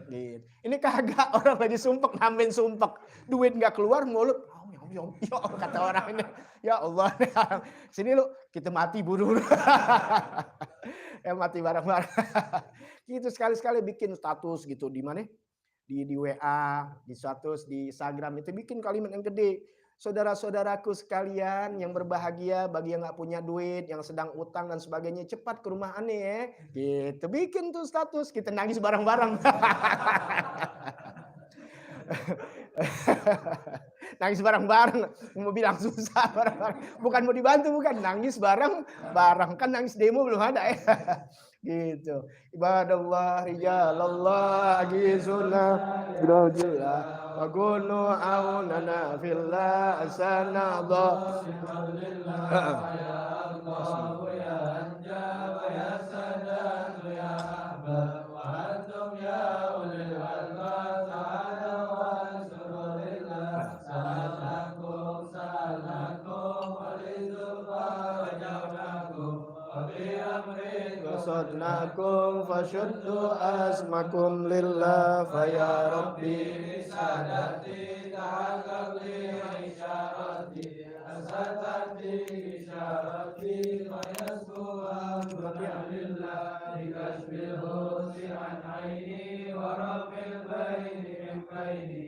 [SPEAKER 1] Gitu. Ini kagak, orang lagi sumpek, nambahin sumpek. Duit nggak keluar, mulut. Ya kata orang ini, ya Allah, sini lu kita mati buru. Mati bareng-bareng. Gitu, sekali-sekali bikin status gitu di mana? Di WA, di status, di Instagram itu bikin kalimat yang gede. Saudara-saudaraku sekalian yang berbahagia, bagi yang nggak punya duit, yang sedang utang dan sebagainya, cepat ke rumah aneh ya. Gitu, bikin tuh status, kita nangis bareng-bareng. Nangis bareng-bareng, mau bilang susah bareng-bareng. Bukan mau dibantu, bukan, nangis bareng-bareng. Kan nangis demo belum ada ya. Gitu. Ibadallah rijalallah agizuna birajillah wa kunu aunana fillah asanadha. Wasadnakum fashuddu asmakum lillah faya rabbi
[SPEAKER 2] sadati tahaqqaq li isyarati asatati isyarati wa yasbu amrana lillah bikashfil husi an aini wa rabbil baini min baini